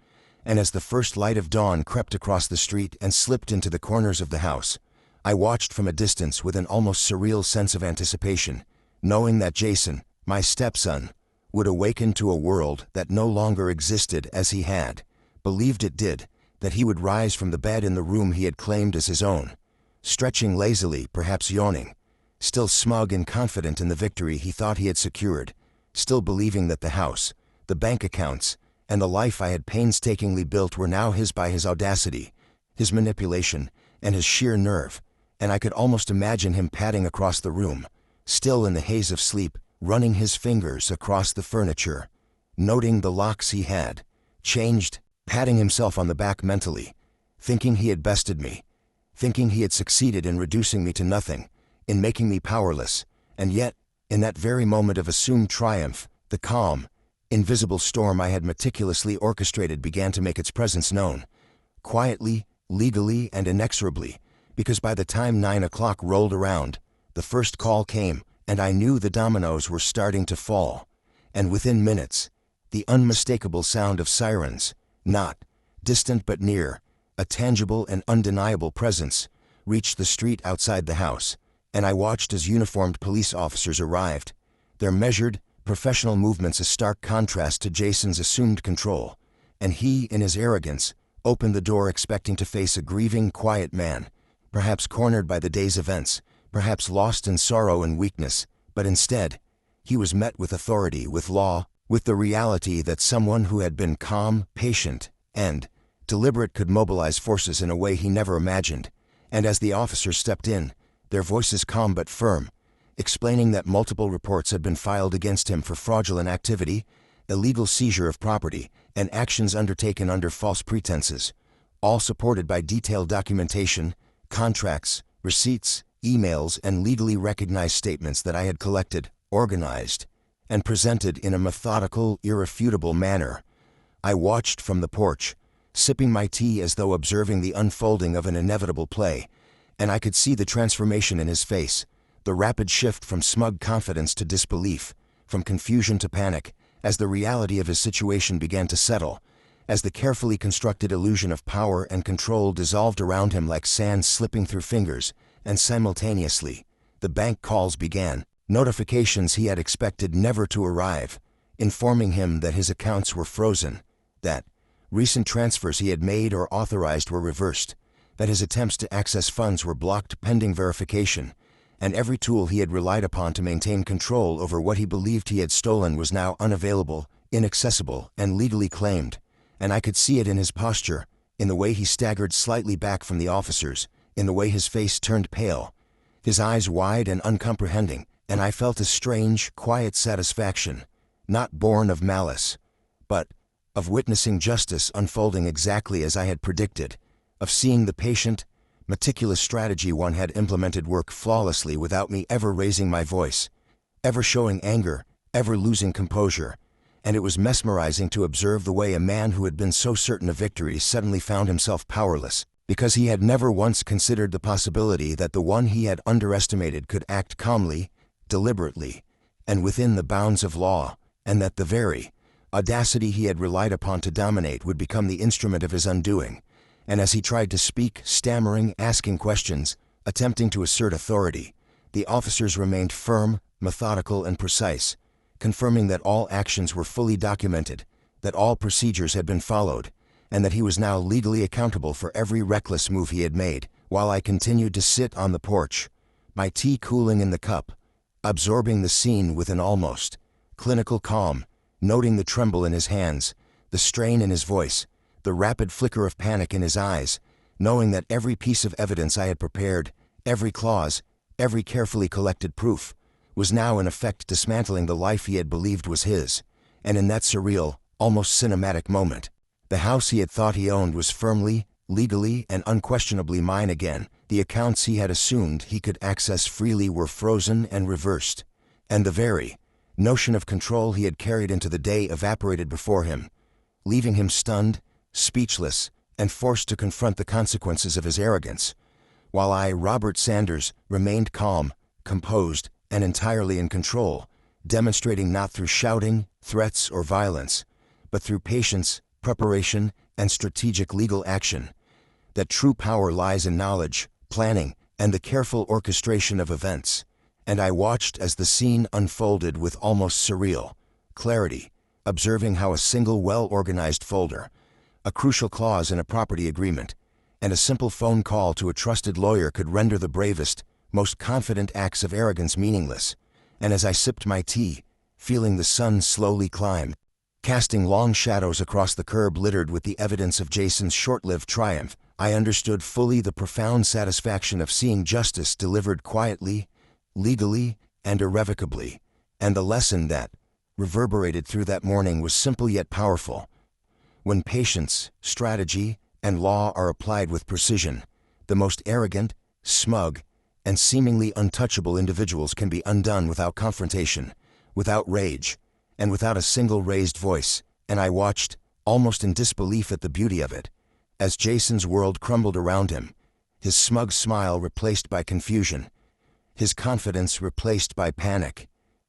And as the first light of dawn crept across the street and slipped into the corners of the house, I watched from a distance with an almost surreal sense of anticipation, knowing that Jason, my stepson, would awaken to a world that no longer existed as he had believed it did, that he would rise from the bed in the room he had claimed as his own, stretching lazily, perhaps yawning, still smug and confident in the victory he thought he had secured, still believing that the house, the bank accounts, and the life I had painstakingly built were now his by his audacity, his manipulation, and his sheer nerve, and I could almost imagine him padding across the room, still in the haze of sleep, running his fingers across the furniture, noting the locks he had changed, patting himself on the back mentally, thinking he had bested me, thinking he had succeeded in reducing me to nothing, in making me powerless, and yet, in that very moment of assumed triumph, the calm, invisible storm I had meticulously orchestrated began to make its presence known, quietly, legally, and inexorably, because by the time 9 o'clock rolled around, the first call came, and I knew the dominoes were starting to fall, and within minutes, the unmistakable sound of sirens, not distant but near, a tangible and undeniable presence, reached the street outside the house, and I watched as uniformed police officers arrived, their measured, professional movements a stark contrast to Jason's assumed control, and he, in his arrogance, opened the door expecting to face a grieving, quiet man, perhaps cornered by the day's events, perhaps lost in sorrow and weakness, but instead, he was met with authority, with law, with the reality that someone who had been calm, patient, and deliberate could mobilize forces in a way he never imagined, and as the officers stepped in, their voices calm but firm, explaining that multiple reports had been filed against him for fraudulent activity, illegal seizure of property, and actions undertaken under false pretenses, all supported by detailed documentation, contracts, receipts, emails, and legally recognized statements that I had collected, organized, and presented in a methodical, irrefutable manner. I watched from the porch, sipping my tea as though observing the unfolding of an inevitable play, and I could see the transformation in his face, the rapid shift from smug confidence to disbelief, from confusion to panic, as the reality of his situation began to settle, as the carefully constructed illusion of power and control dissolved around him like sand slipping through fingers, and simultaneously, the bank calls began, notifications he had expected never to arrive, informing him that his accounts were frozen, that recent transfers he had made or authorized were reversed, that his attempts to access funds were blocked pending verification, and every tool he had relied upon to maintain control over what he believed he had stolen was now unavailable, inaccessible, and legally claimed, and I could see it in his posture, in the way he staggered slightly back from the officers, in the way his face turned pale, his eyes wide and uncomprehending, and I felt a strange, quiet satisfaction, not born of malice, but of witnessing justice unfolding exactly as I had predicted, of seeing the patient, meticulous strategy one had implemented work flawlessly without me ever raising my voice, ever showing anger, ever losing composure, and it was mesmerizing to observe the way a man who had been so certain of victory suddenly found himself powerless, because he had never once considered the possibility that the one he had underestimated could act calmly, deliberately, and within the bounds of law, and that the very audacity he had relied upon to dominate would become the instrument of his undoing. And as he tried to speak, stammering, asking questions, attempting to assert authority, the officers remained firm, methodical, and precise, confirming that all actions were fully documented, that all procedures had been followed, and that he was now legally accountable for every reckless move he had made, while I continued to sit on the porch, my tea cooling in the cup, absorbing the scene with an almost clinical calm, noting the tremble in his hands, the strain in his voice, the rapid flicker of panic in his eyes, knowing that every piece of evidence I had prepared, every clause, every carefully collected proof, was now in effect dismantling the life he had believed was his, and in that surreal, almost cinematic moment, the house he had thought he owned was firmly, legally, and unquestionably mine again. The accounts he had assumed he could access freely were frozen and reversed, and the very notion of control he had carried into the day evaporated before him, leaving him stunned, speechless, and forced to confront the consequences of his arrogance, while I, Robert Sanders, remained calm, composed, and entirely in control, demonstrating not through shouting, threats, or violence, but through patience, preparation, and strategic legal action, that true power lies in knowledge, planning, and the careful orchestration of events. And I watched as the scene unfolded with almost surreal clarity, observing how a single well-organized folder, a crucial clause in a property agreement, and a simple phone call to a trusted lawyer could render the bravest, most confident acts of arrogance meaningless. And as I sipped my tea, feeling the sun slowly climb, casting long shadows across the curb littered with the evidence of Jason's short-lived triumph, I understood fully the profound satisfaction of seeing justice delivered quietly, legally, and irrevocably, and the lesson that reverberated through that morning was simple yet powerful. When patience, strategy, and law are applied with precision, the most arrogant, smug, and seemingly untouchable individuals can be undone without confrontation, without rage, and without a single raised voice. And I watched, almost in disbelief at the beauty of it, as Jason's world crumbled around him, his smug smile replaced by confusion, his confidence replaced by panic,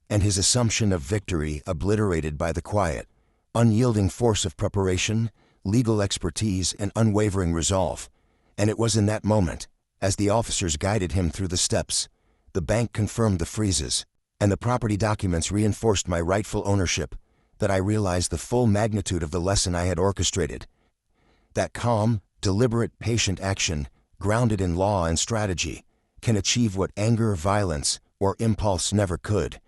and his assumption of victory obliterated by the quiet, unyielding force of preparation, legal expertise, and unwavering resolve. And it was in that moment, as the officers guided him through the steps, the bank confirmed the freezes, and the property documents reinforced my rightful ownership, that I realized the full magnitude of the lesson I had orchestrated. That calm, deliberate, patient action, grounded in law and strategy, can achieve what anger, violence, or impulse never could.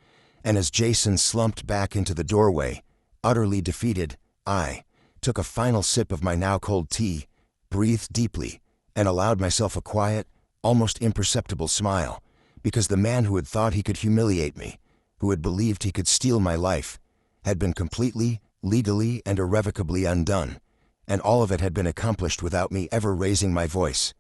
And as Jason slumped back into the doorway, utterly defeated, I took a final sip of my now cold tea, breathed deeply, and allowed myself a quiet, almost imperceptible smile, because the man who had thought he could humiliate me, who had believed he could steal my life, had been completely, legally, and irrevocably undone, and all of it had been accomplished without me ever raising my voice,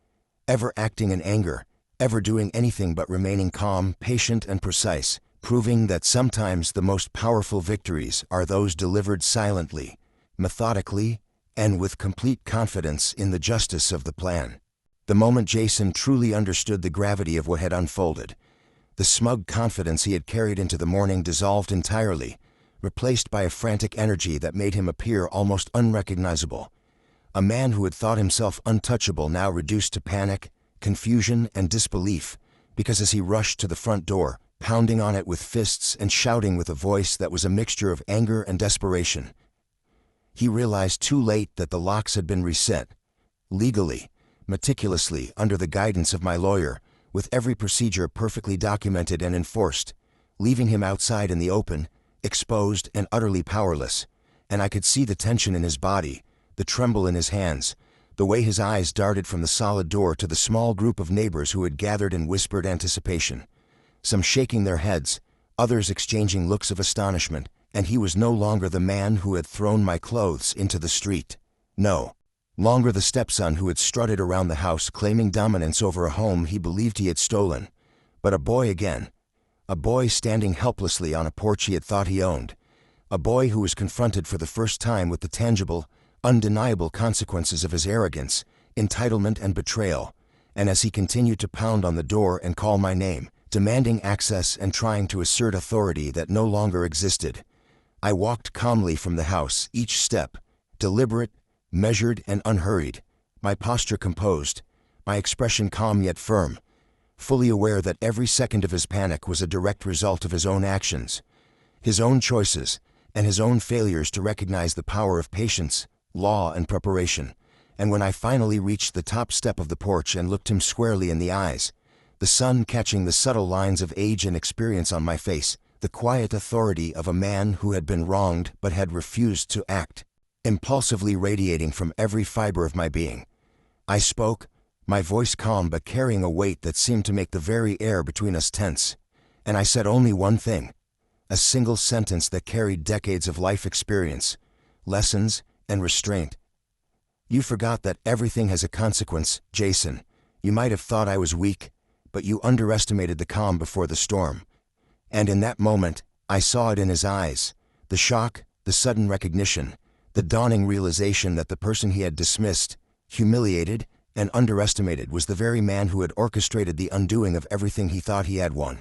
ever acting in anger, ever doing anything but remaining calm, patient, and precise, proving that sometimes the most powerful victories are those delivered silently, methodically, and with complete confidence in the justice of the plan. The moment Jason truly understood the gravity of what had unfolded, the smug confidence he had carried into the morning dissolved entirely, replaced by a frantic energy that made him appear almost unrecognizable. A man who had thought himself untouchable now reduced to panic, confusion, and disbelief, because as he rushed to the front door, pounding on it with fists and shouting with a voice that was a mixture of anger and desperation, he realized too late that the locks had been reset, legally, meticulously, under the guidance of my lawyer, with every procedure perfectly documented and enforced, leaving him outside in the open, exposed and utterly powerless. And I could see the tension in his body, the tremble in his hands, the way his eyes darted from the solid door to the small group of neighbors who had gathered in whispered anticipation, some shaking their heads, others exchanging looks of astonishment. And he was no longer the man who had thrown my clothes into the street. No longer the stepson who had strutted around the house claiming dominance over a home he believed he had stolen, but a boy again, a boy standing helplessly on a porch he had thought he owned, a boy who was confronted for the first time with the tangible, undeniable consequences of his arrogance, entitlement, and betrayal. And as he continued to pound on the door and call my name, demanding access and trying to assert authority that no longer existed, I walked calmly from the house, each step deliberate, measured, and unhurried, my posture composed, my expression calm yet firm, fully aware that every second of his panic was a direct result of his own actions, his own choices, and his own failures to recognize the power of patience, law, and preparation. And when I finally reached the top step of the porch and looked him squarely in the eyes, the sun catching the subtle lines of age and experience on my face, the quiet authority of a man who had been wronged but had refused to act, impulsively radiating from every fiber of my being, I spoke, my voice calm but carrying a weight that seemed to make the very air between us tense. And I said only one thing, a single sentence that carried decades of life experience, lessons, and restraint. You forgot that everything has a consequence, Jason. You might have thought I was weak, but you underestimated the calm before the storm. And in that moment, I saw it in his eyes, the shock, the sudden recognition, the dawning realization that the person he had dismissed, humiliated, and underestimated was the very man who had orchestrated the undoing of everything he thought he had won.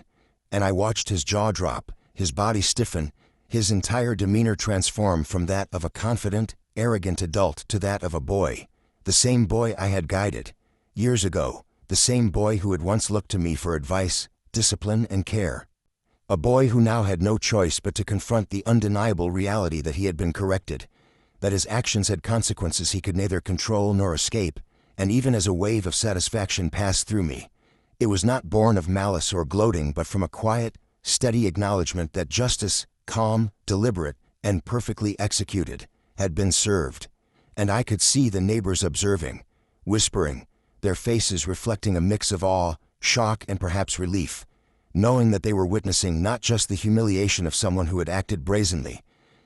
And I watched his jaw drop, his body stiffen, his entire demeanor transform from that of a confident, arrogant adult to that of a boy, the same boy I had guided, years ago, the same boy who had once looked to me for advice, discipline, and care. A boy who now had no choice but to confront the undeniable reality that he had been corrected, that his actions had consequences he could neither control nor escape, and even as a wave of satisfaction passed through me, it was not born of malice or gloating but from a quiet, steady acknowledgement that justice, calm, deliberate, and perfectly executed, had been served, and I could see the neighbors observing, whispering, their faces reflecting a mix of awe, shock, and perhaps relief, knowing that they were witnessing not just the humiliation of someone who had acted brazenly,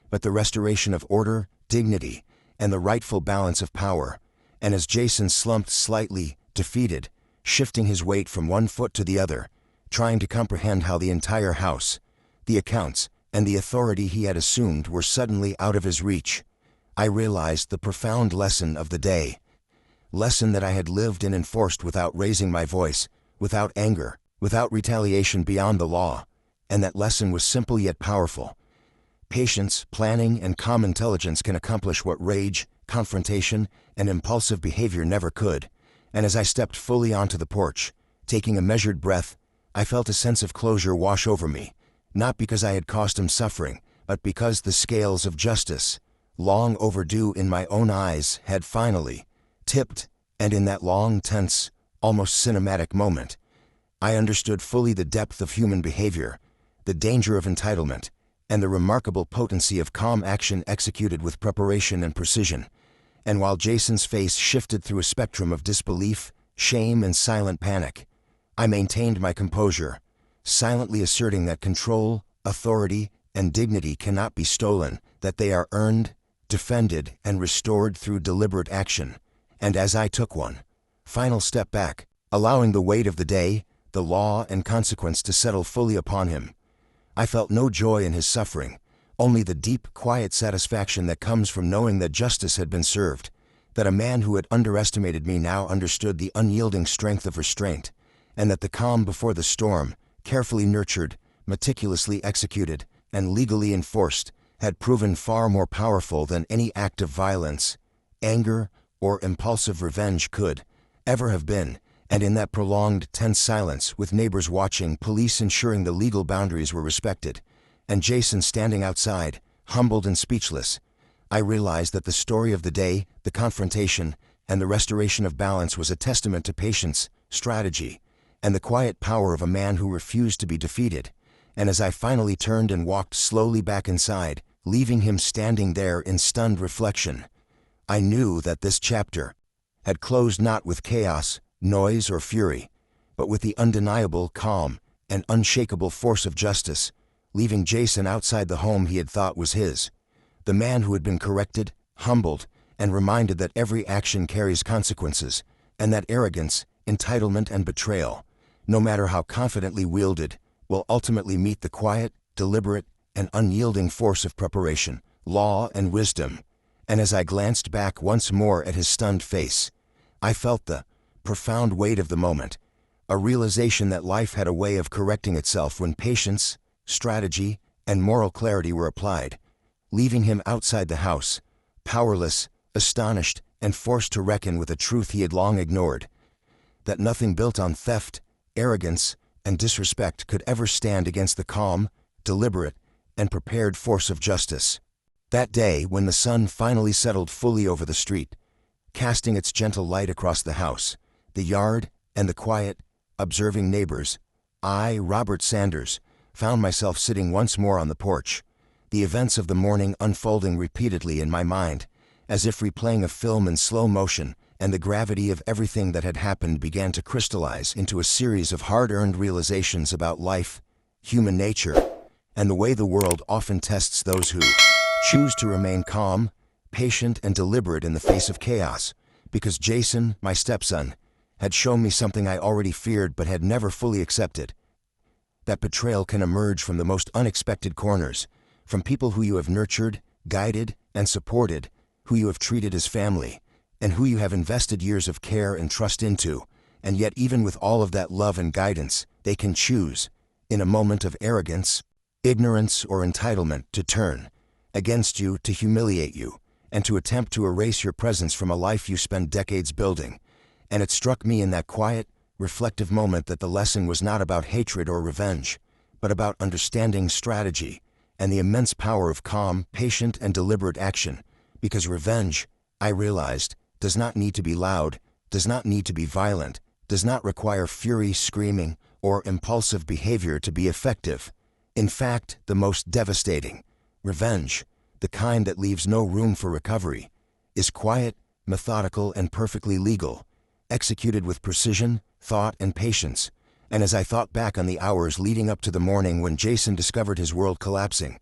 but the restoration of order, dignity, and the rightful balance of power. And as Jason slumped slightly, defeated, shifting his weight from one foot to the other, trying to comprehend how the entire house, the accounts, and the authority he had assumed were suddenly out of his reach, I realized the profound lesson of the day. Lesson that I had lived and enforced without raising my voice, without anger, without retaliation beyond the law, and that lesson was simple yet powerful. Patience, planning, and calm intelligence can accomplish what rage, confrontation, and impulsive behavior never could, and as I stepped fully onto the porch, taking a measured breath, I felt a sense of closure wash over me, not because I had caused him suffering, but because the scales of justice, long overdue in my own eyes, had finally tipped, and in that long, tense, almost cinematic moment, I understood fully the depth of human behavior, the danger of entitlement, and the remarkable potency of calm action executed with preparation and precision. And while Jason's face shifted through a spectrum of disbelief, shame, and silent panic, I maintained my composure, silently asserting that control, authority, and dignity cannot be stolen, that they are earned, defended, and restored through deliberate action. And as I took one final step back, allowing the weight of the day, the law, and consequence to settle fully upon him, I felt no joy in his suffering, only the deep, quiet satisfaction that comes from knowing that justice had been served, that a man who had underestimated me now understood the unyielding strength of restraint, and that the calm before the storm, carefully nurtured, meticulously executed, and legally enforced, had proven far more powerful than any act of violence, anger, or impulsive revenge could ever have been. And in that prolonged, tense silence, with neighbors watching, police ensuring the legal boundaries were respected, and Jason standing outside, humbled and speechless, I realized that the story of the day, the confrontation, and the restoration of balance was a testament to patience, strategy, and the quiet power of a man who refused to be defeated. And as I finally turned and walked slowly back inside, leaving him standing there in stunned reflection, I knew that this chapter had closed not with chaos, noise, or fury, but with the undeniable calm and unshakable force of justice, leaving Jason outside the home he had thought was his, the man who had been corrected, humbled, and reminded that every action carries consequences, and that arrogance, entitlement, and betrayal, no matter how confidently wielded, will ultimately meet the quiet, deliberate, and unyielding force of preparation, law, and wisdom. And as I glanced back once more at his stunned face, I felt the profound weight of the moment, a realization that life had a way of correcting itself when patience, strategy, and moral clarity were applied, leaving him outside the house, powerless, astonished, and forced to reckon with a truth he had long ignored, that nothing built on theft, arrogance, and disrespect could ever stand against the calm, deliberate, and prepared force of justice. That day, when the sun finally settled fully over the street, casting its gentle light across the house, the yard, and the quiet, observing neighbors, I, Robert Sanders, found myself sitting once more on the porch, the events of the morning unfolding repeatedly in my mind, as if replaying a film in slow motion, and the gravity of everything that had happened began to crystallize into a series of hard-earned realizations about life, human nature, and the way the world often tests those who choose to remain calm, patient, and deliberate in the face of chaos, because Jason, my stepson, had shown me something I already feared but had never fully accepted. That betrayal can emerge from the most unexpected corners, from people who you have nurtured, guided, and supported, who you have treated as family, and who you have invested years of care and trust into, and yet even with all of that love and guidance, they can choose, in a moment of arrogance, ignorance, or entitlement, to turn against you, to humiliate you, and to attempt to erase your presence from a life you spent decades building. And it struck me in that quiet, reflective moment that the lesson was not about hatred or revenge, but about understanding strategy and the immense power of calm, patient, and deliberate action, because revenge, I realized, does not need to be loud, does not need to be violent, does not require fury, screaming, or impulsive behavior to be effective. In fact, the most devastating, revenge, the kind that leaves no room for recovery, is quiet, methodical, and perfectly legal, executed with precision, thought, and patience. And as I thought back on the hours leading up to the morning when Jason discovered his world collapsing,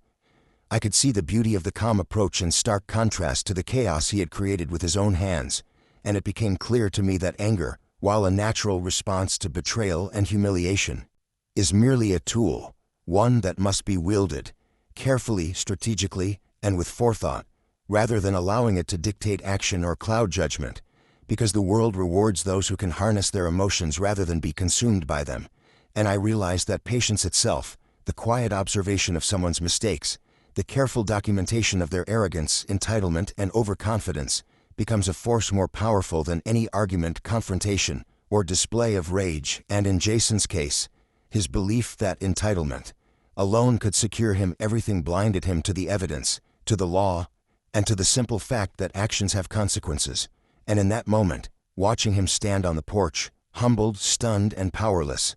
I could see the beauty of the calm approach in stark contrast to the chaos he had created with his own hands, and it became clear to me that anger, while a natural response to betrayal and humiliation, is merely a tool, one that must be wielded carefully, strategically, and with forethought, rather than allowing it to dictate action or cloud judgment, because the world rewards those who can harness their emotions rather than be consumed by them. And I realized that patience itself, the quiet observation of someone's mistakes, the careful documentation of their arrogance, entitlement, and overconfidence, becomes a force more powerful than any argument, confrontation, or display of rage. And in Jason's case, his belief that entitlement alone could secure him everything blinded him to the evidence, to the law, and to the simple fact that actions have consequences. And in that moment, watching him stand on the porch, humbled, stunned, and powerless,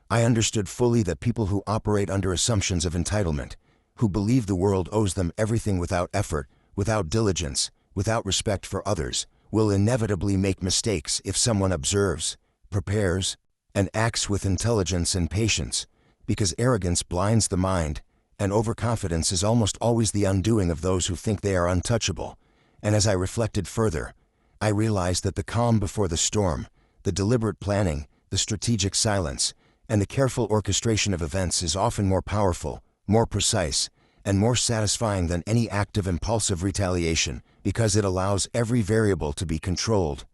I understood fully that people who operate under assumptions of entitlement, who believe the world owes them everything without effort, without diligence, without respect for others, will inevitably make mistakes if someone observes, prepares, and acts with intelligence and patience, because arrogance blinds the mind, and overconfidence is almost always the undoing of those who think they are untouchable. And as I reflected further, I realized that the calm before the storm, the deliberate planning, the strategic silence, and the careful orchestration of events is often more powerful, more precise, and more satisfying than any act of impulsive retaliation, because it allows every variable to be controlled,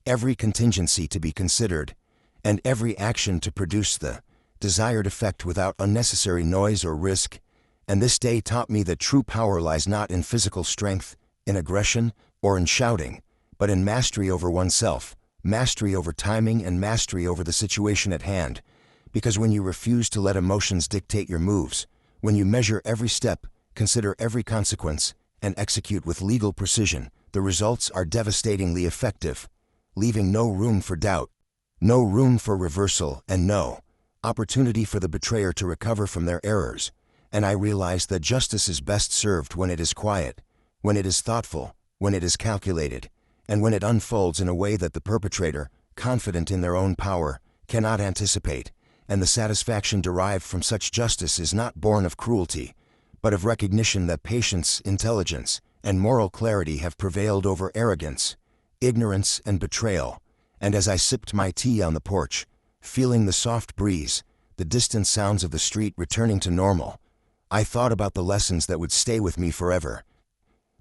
every contingency to be considered, and every action to produce the desired effect without unnecessary noise or risk. And this day taught me that true power lies not in physical strength, in aggression, or in shouting, but in mastery over oneself, mastery over timing, and mastery over the situation at hand. Because when you refuse to let emotions dictate your moves, when you measure every step, consider every consequence, and execute with legal precision, the results are devastatingly effective, leaving no room for doubt, no room for reversal, and no opportunity for the betrayer to recover from their errors. And I realized that justice is best served when it is quiet, when it is thoughtful, when it is calculated, and when it unfolds in a way that the perpetrator, confident in their own power, cannot anticipate. And the satisfaction derived from such justice is not born of cruelty, but of recognition that patience, intelligence, and moral clarity have prevailed over arrogance, ignorance, and betrayal. And as I sipped my tea on the porch, feeling the soft breeze, the distant sounds of the street returning to normal, I thought about the lessons that would stay with me forever.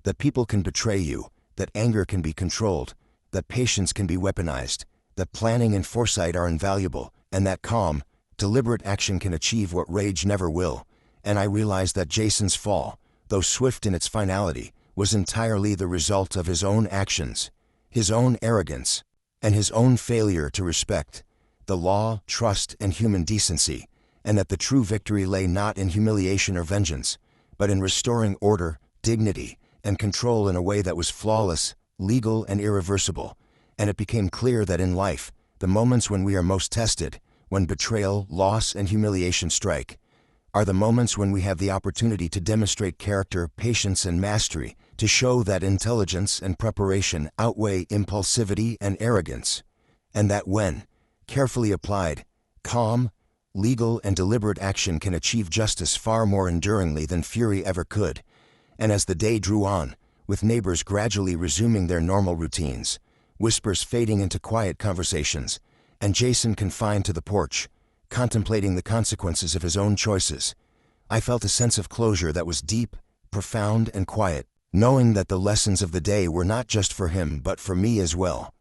That people can betray you, that anger can be controlled, that patience can be weaponized, that planning and foresight are invaluable, and that calm, deliberate action can achieve what rage never will. And I realized that Jason's fall, though swift in its finality, was entirely the result of his own actions, his own arrogance, and his own failure to respect the law, trust, and human decency, and that the true victory lay not in humiliation or vengeance, but in restoring order, dignity, and control in a way that was flawless, legal, and irreversible. And it became clear that in life, the moments when we are most tested, when betrayal, loss, and humiliation strike, are the moments when we have the opportunity to demonstrate character, patience, and mastery, to show that intelligence and preparation outweigh impulsivity and arrogance, and that when carefully applied, calm, legal, and deliberate action can achieve justice far more enduringly than fury ever could. And as the day drew on, with neighbors gradually resuming their normal routines, whispers fading into quiet conversations, and Jason confined to the porch, contemplating the consequences of his own choices, I felt a sense of closure that was deep, profound, and quiet, knowing that the lessons of the day were not just for him but for me as well.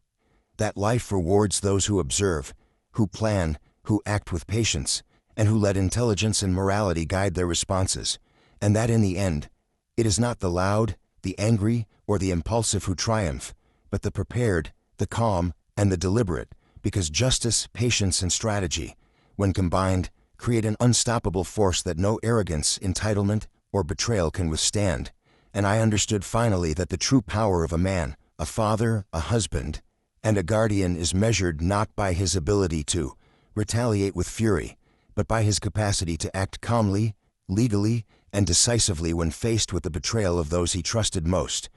That life rewards those who observe, who plan, who act with patience, and who let intelligence and morality guide their responses, and that in the end, it is not the loud, the angry, or the impulsive who triumph, but the prepared, the calm, and the deliberate, because justice, patience, and strategy, when combined, create an unstoppable force that no arrogance, entitlement, or betrayal can withstand. And I understood finally that the true power of a man, a father, a husband, and a guardian is measured not by his ability to retaliate with fury, but by his capacity to act calmly, legally, and decisively when faced with the betrayal of those he trusted most,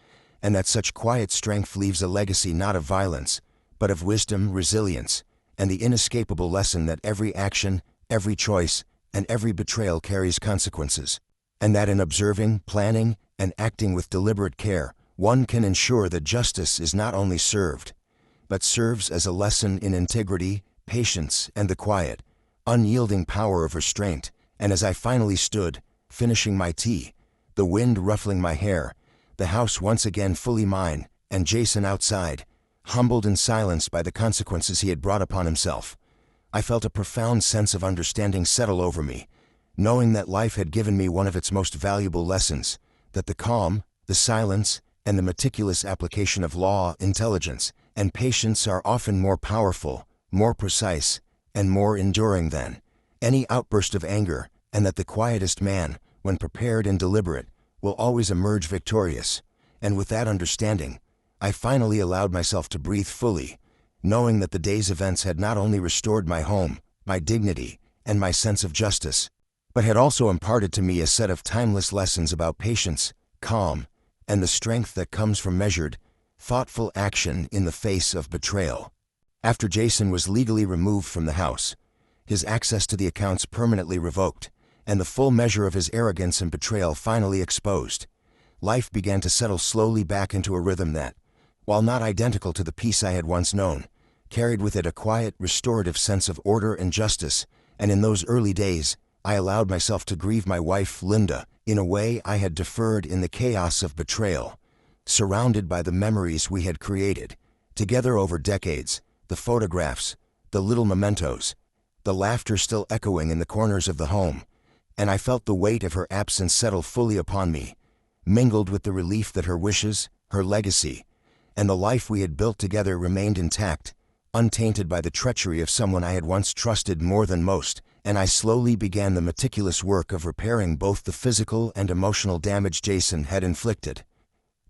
and that such quiet strength leaves a legacy not of violence, but of wisdom, resilience, and the inescapable lesson that every action, every choice, and every betrayal carries consequences, and that in observing, planning, and acting with deliberate care, one can ensure that justice is not only served, but serves as a lesson in integrity, patience, and the quiet, unyielding power of restraint. And as I finally stood, finishing my tea, the wind ruffling my hair, the house once again fully mine, and Jason outside, humbled and silenced by the consequences he had brought upon himself, I felt a profound sense of understanding settle over me, knowing that life had given me one of its most valuable lessons, that the calm, the silence, and the meticulous application of law, intelligence, and patience are often more powerful, more precise, and more enduring than any outburst of anger, and that the quietest man, when prepared and deliberate, will always emerge victorious. And with that understanding, I finally allowed myself to breathe fully, knowing that the day's events had not only restored my home, my dignity, and my sense of justice, but had also imparted to me a set of timeless lessons about patience, calm, and the strength that comes from measured, thoughtful action in the face of betrayal. After Jason was legally removed from the house, his access to the accounts permanently revoked, and the full measure of his arrogance and betrayal finally exposed, life began to settle slowly back into a rhythm that, while not identical to the peace I had once known, carried with it a quiet, restorative sense of order and justice. And in those early days, I allowed myself to grieve my wife, Linda, in a way I had deferred in the chaos of betrayal, surrounded by the memories we had created, together over decades, the photographs, the little mementos, the laughter still echoing in the corners of the home, and I felt the weight of her absence settle fully upon me, mingled with the relief that her wishes, her legacy, and the life we had built together remained intact, untainted by the treachery of someone I had once trusted more than most. And I slowly began the meticulous work of repairing both the physical and emotional damage Jason had inflicted,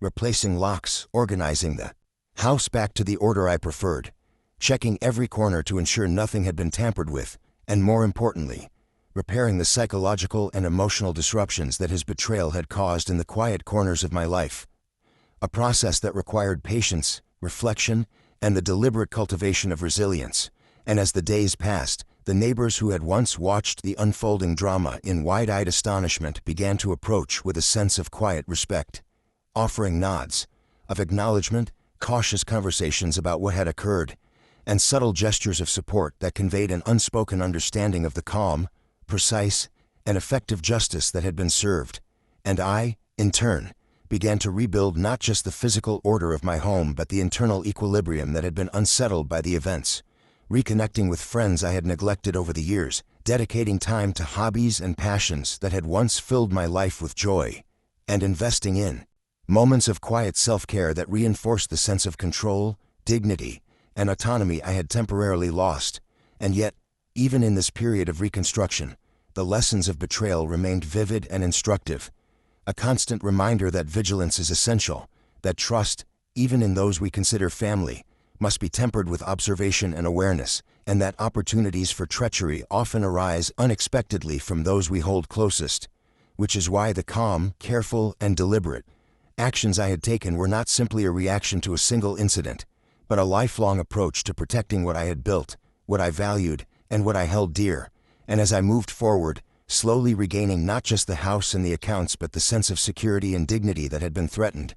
replacing locks, organizing the house back to the order I preferred, checking every corner to ensure nothing had been tampered with, and more importantly, repairing the psychological and emotional disruptions that his betrayal had caused in the quiet corners of my life, a process that required patience, reflection, and the deliberate cultivation of resilience. And as the days passed, the neighbors who had once watched the unfolding drama in wide-eyed astonishment began to approach with a sense of quiet respect, offering nods of acknowledgement, cautious conversations about what had occurred, and subtle gestures of support that conveyed an unspoken understanding of the calm, precise, and effective justice that had been served. And I, in turn, began to rebuild not just the physical order of my home but the internal equilibrium that had been unsettled by the events, reconnecting with friends I had neglected over the years, dedicating time to hobbies and passions that had once filled my life with joy, and investing in moments of quiet self-care that reinforced the sense of control, dignity, and autonomy I had temporarily lost. And yet, even in this period of reconstruction, the lessons of betrayal remained vivid and instructive, a constant reminder that vigilance is essential, that trust, even in those we consider family, must be tempered with observation and awareness, and that opportunities for treachery often arise unexpectedly from those we hold closest, which is why the calm, careful, and deliberate actions I had taken were not simply a reaction to a single incident, but a lifelong approach to protecting what I had built, what I valued, and what I held dear. And as I moved forward, slowly regaining not just the house and the accounts but the sense of security and dignity that had been threatened,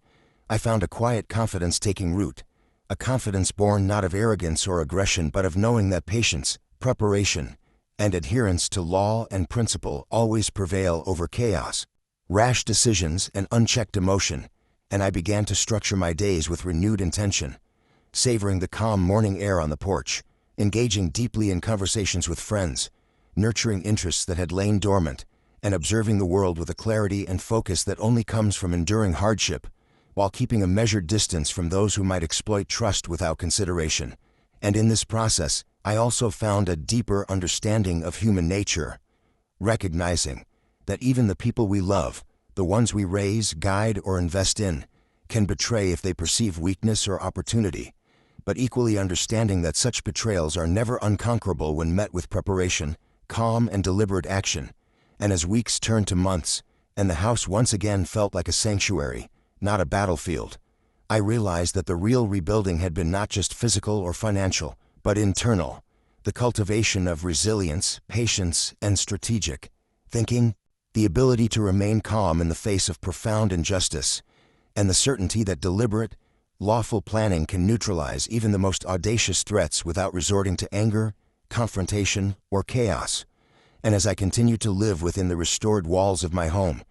I found a quiet confidence taking root, a confidence born not of arrogance or aggression but of knowing that patience, preparation, and adherence to law and principle always prevail over chaos, rash decisions, and unchecked emotion. And I began to structure my days with renewed intention, savoring the calm morning air on the porch, engaging deeply in conversations with friends, nurturing interests that had lain dormant, and observing the world with a clarity and focus that only comes from enduring hardship, while keeping a measured distance from those who might exploit trust without consideration. And in this process, I also found a deeper understanding of human nature, recognizing that even the people we love, the ones we raise, guide, or invest in, can betray if they perceive weakness or opportunity, but equally understanding that such betrayals are never unconquerable when met with preparation, calm, and deliberate action. And as weeks turned to months, and the house once again felt like a sanctuary, not a battlefield, I realized that the real rebuilding had been not just physical or financial, but internal, the cultivation of resilience, patience, and strategic thinking, the ability to remain calm in the face of profound injustice, and the certainty that deliberate, lawful planning can neutralize even the most audacious threats without resorting to anger, confrontation, or chaos. And as I continued to live within the restored walls of my home,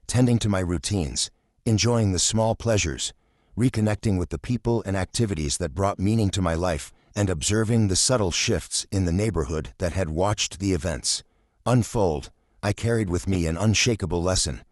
tending to my routines, enjoying the small pleasures, reconnecting with the people and activities that brought meaning to my life, and observing the subtle shifts in the neighborhood that had watched the events unfold, I carried with me an unshakable lesson: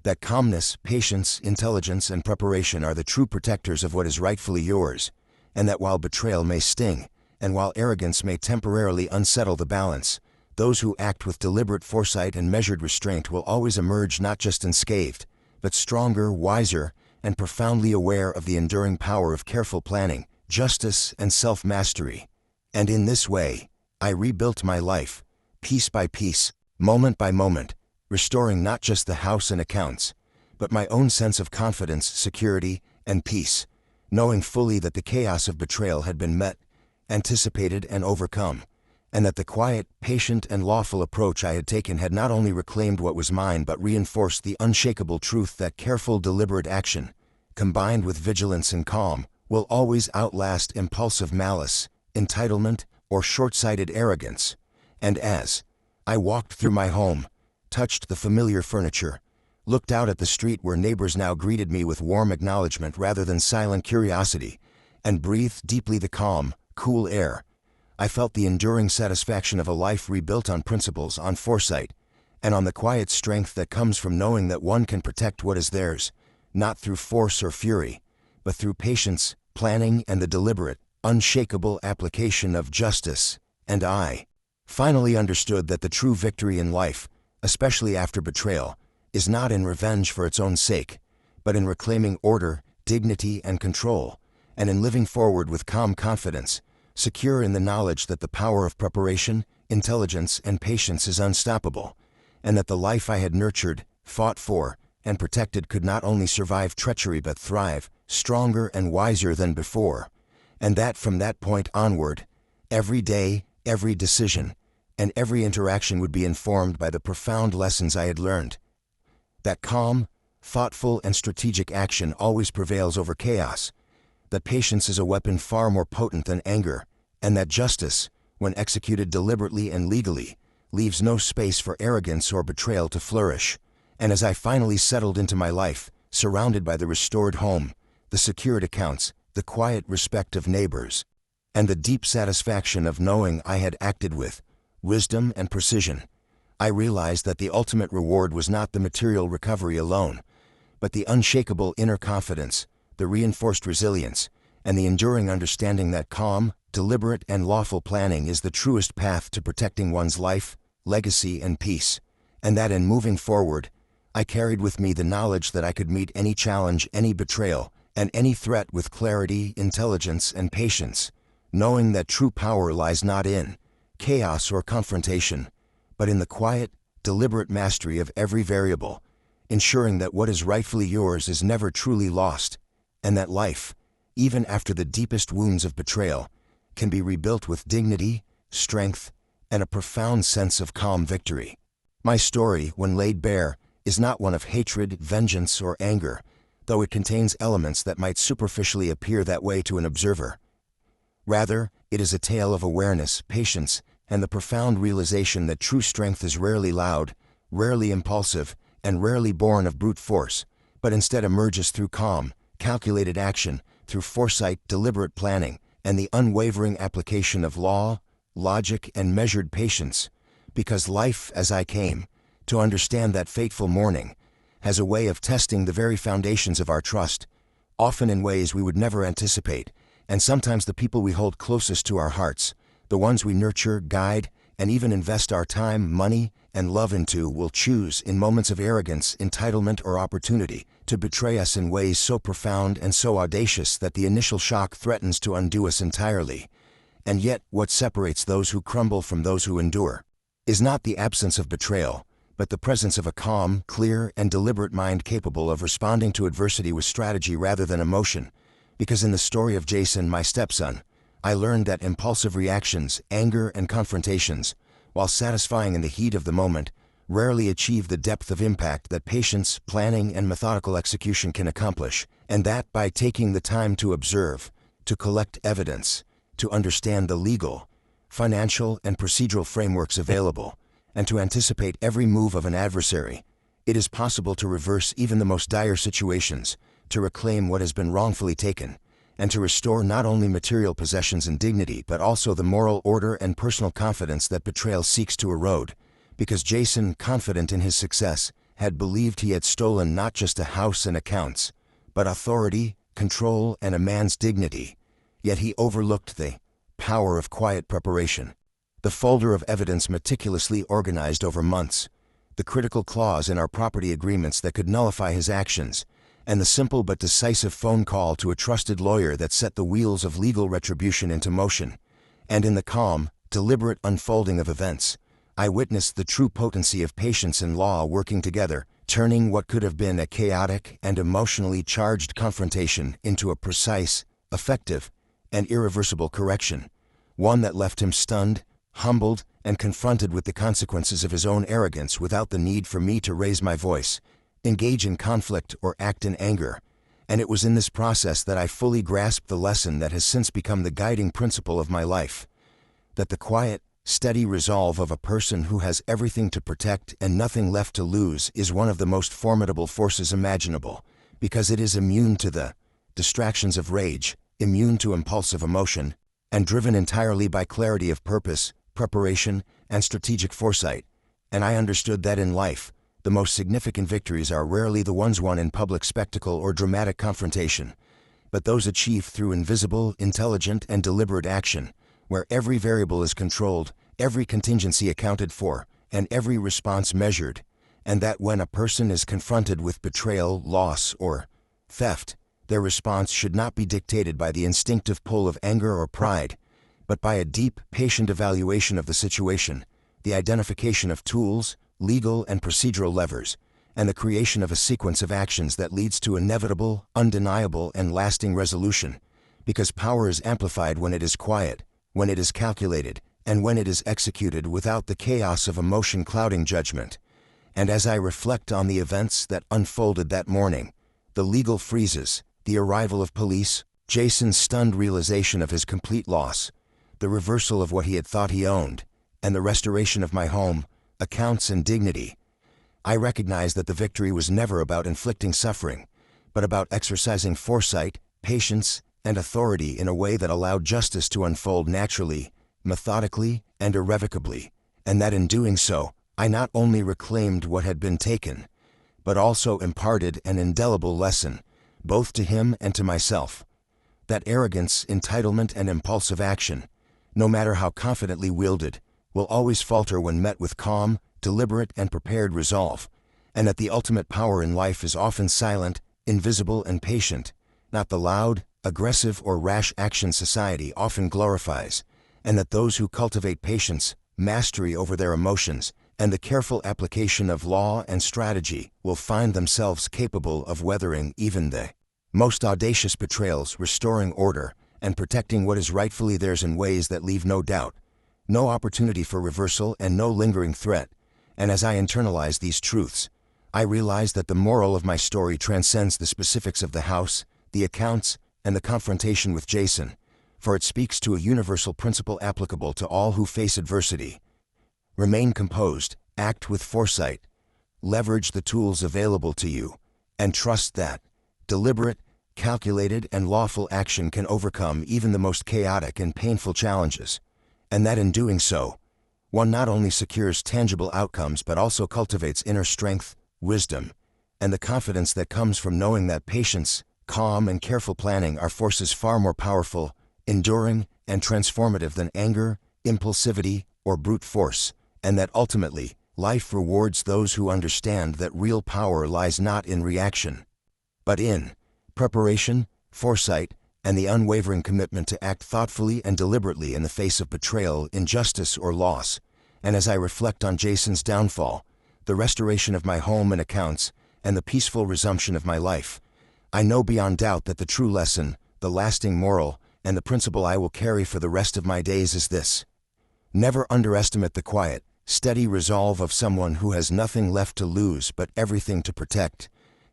that calmness, patience, intelligence, and preparation are the true protectors of what is rightfully yours, and that while betrayal may sting, and while arrogance may temporarily unsettle the balance, those who act with deliberate foresight and measured restraint will always emerge not just unscathed, but stronger, wiser, and profoundly aware of the enduring power of careful planning, justice, and self-mastery. And in this way, I rebuilt my life, piece by piece, moment by moment, restoring not just the house and accounts, but my own sense of confidence, security, and peace, knowing fully that the chaos of betrayal had been met, anticipated, and overcome, and that the quiet, patient, and lawful approach I had taken had not only reclaimed what was mine but reinforced the unshakable truth that careful, deliberate action, combined with vigilance and calm, will always outlast impulsive malice, entitlement, or short-sighted arrogance. And as I walked through my home, touched the familiar furniture, looked out at the street where neighbors now greeted me with warm acknowledgement rather than silent curiosity, and breathed deeply the calm, cool air, I felt the enduring satisfaction of a life rebuilt on principles, on foresight, and on the quiet strength that comes from knowing that one can protect what is theirs, not through force or fury, but through patience, planning, and the deliberate, unshakable application of justice. And I finally understood that the true victory in life, especially after betrayal, is not in revenge for its own sake, but in reclaiming order, dignity, and control, and in living forward with calm confidence, secure in the knowledge that the power of preparation, intelligence, and patience is unstoppable, and that the life I had nurtured, fought for, and protected could not only survive treachery but thrive, stronger and wiser than before, and that from that point onward, every day, every decision, and every interaction would be informed by the profound lessons I had learned. That calm, thoughtful, and strategic action always prevails over chaos, that patience is a weapon far more potent than anger, and that justice, when executed deliberately and legally, leaves no space for arrogance or betrayal to flourish. And as I finally settled into my life, surrounded by the restored home, the secured accounts, the quiet respect of neighbors, and the deep satisfaction of knowing I had acted with wisdom and precision, I realized that the ultimate reward was not the material recovery alone, but the unshakable inner confidence, the reinforced resilience, and the enduring understanding that calm, deliberate, and lawful planning is the truest path to protecting one's life, legacy, and peace, and that in moving forward, I carried with me the knowledge that I could meet any challenge, any betrayal, and any threat with clarity, intelligence, and patience, knowing that true power lies not in chaos or confrontation, but in the quiet, deliberate mastery of every variable, ensuring that what is rightfully yours is never truly lost, and that life, even after the deepest wounds of betrayal, can be rebuilt with dignity, strength, and a profound sense of calm victory. My story, when laid bare, is not one of hatred, vengeance, or anger, though it contains elements that might superficially appear that way to an observer. Rather, it is a tale of awareness, patience, and the profound realization that true strength is rarely loud, rarely impulsive, and rarely born of brute force, but instead emerges through calm, calculated action, through foresight, deliberate planning, and the unwavering application of law, logic, and measured patience, because life, as I came to understand that fateful morning, has a way of testing the very foundations of our trust, often in ways we would never anticipate, and sometimes the people we hold closest to our hearts, the ones we nurture, guide, and even invest our time, money, and love into will choose, in moments of arrogance, entitlement, or opportunity, to betray us in ways so profound and so audacious that the initial shock threatens to undo us entirely. And yet, what separates those who crumble from those who endure is not the absence of betrayal, but the presence of a calm, clear, and deliberate mind capable of responding to adversity with strategy rather than emotion. Because in the story of Jason, my stepson, I learned that impulsive reactions, anger, and confrontations, while satisfying in the heat of the moment, rarely achieve the depth of impact that patience, planning, and methodical execution can accomplish, and that by taking the time to observe, to collect evidence, to understand the legal, financial, and procedural frameworks available, and to anticipate every move of an adversary, it is possible to reverse even the most dire situations, to reclaim what has been wrongfully taken, and to restore not only material possessions and dignity but also the moral order and personal confidence that betrayal seeks to erode. Because Jason, confident in his success, had believed he had stolen not just a house and accounts, but authority, control, and a man's dignity. Yet he overlooked the power of quiet preparation, the folder of evidence meticulously organized over months, the critical clause in our property agreements that could nullify his actions, and the simple but decisive phone call to a trusted lawyer that set the wheels of legal retribution into motion. And in the calm, deliberate unfolding of events, I witnessed the true potency of patience and law working together, turning what could have been a chaotic and emotionally charged confrontation into a precise, effective, and irreversible correction, one that left him stunned, humbled, and confronted with the consequences of his own arrogance without the need for me to raise my voice, engage in conflict, or act in anger. And it was in this process that I fully grasped the lesson that has since become the guiding principle of my life, that the quiet, steady resolve of a person who has everything to protect and nothing left to lose is one of the most formidable forces imaginable, because it is immune to the distractions of rage, immune to impulsive emotion, and driven entirely by clarity of purpose, preparation, and strategic foresight. And I understood that in life, the most significant victories are rarely the ones won in public spectacle or dramatic confrontation, but those achieved through invisible, intelligent, and deliberate action, where every variable is controlled, every contingency accounted for, and every response measured, and that when a person is confronted with betrayal, loss, or theft, their response should not be dictated by the instinctive pull of anger or pride, but by a deep, patient evaluation of the situation, the identification of tools, legal and procedural levers, and the creation of a sequence of actions that leads to inevitable, undeniable, and lasting resolution. Because power is amplified when it is quiet, when it is calculated, and when it is executed without the chaos of emotion clouding judgment. And as I reflect on the events that unfolded that morning, the legal freezes, the arrival of police, Jason's stunned realization of his complete loss, the reversal of what he had thought he owned, and the restoration of my home, accounts, and dignity, I recognize that the victory was never about inflicting suffering, but about exercising foresight, patience, and authority in a way that allowed justice to unfold naturally, methodically, and irrevocably, and that in doing so, I not only reclaimed what had been taken, but also imparted an indelible lesson, both to him and to myself, that arrogance, entitlement, and impulsive action, no matter how confidently wielded, will always falter when met with calm, deliberate, and prepared resolve, and that the ultimate power in life is often silent, invisible, and patient, not the loud, aggressive, or rash action society often glorifies, and that those who cultivate patience, mastery over their emotions, and the careful application of law and strategy will find themselves capable of weathering even the most audacious betrayals, restoring order, and protecting what is rightfully theirs in ways that leave no doubt, no opportunity for reversal, and no lingering threat. And as I internalize these truths, I realize that the moral of my story transcends the specifics of the house, the accounts, and the confrontation with Jason, for it speaks to a universal principle applicable to all who face adversity. Remain composed, act with foresight, leverage the tools available to you, and trust that deliberate, calculated, and lawful action can overcome even the most chaotic and painful challenges, and that in doing so, one not only secures tangible outcomes but also cultivates inner strength, wisdom, and the confidence that comes from knowing that patience, calm, and careful planning are forces far more powerful, enduring, and transformative than anger, impulsivity, or brute force, and that ultimately, life rewards those who understand that real power lies not in reaction, but in preparation, foresight, and the unwavering commitment to act thoughtfully and deliberately in the face of betrayal, injustice, or loss. And as I reflect on Jason's downfall, the restoration of my home and accounts, and the peaceful resumption of my life, I know beyond doubt that the true lesson, the lasting moral, and the principle I will carry for the rest of my days is this: never underestimate the quiet, steady resolve of someone who has nothing left to lose but everything to protect,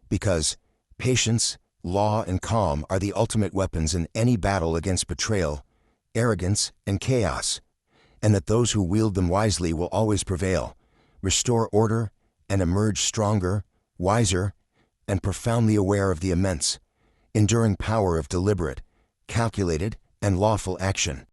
because patience, law, and calm are the ultimate weapons in any battle against betrayal, arrogance, and chaos, and that those who wield them wisely will always prevail, restore order, and emerge stronger, wiser, and profoundly aware of the immense, enduring power of deliberate, calculated, and lawful action.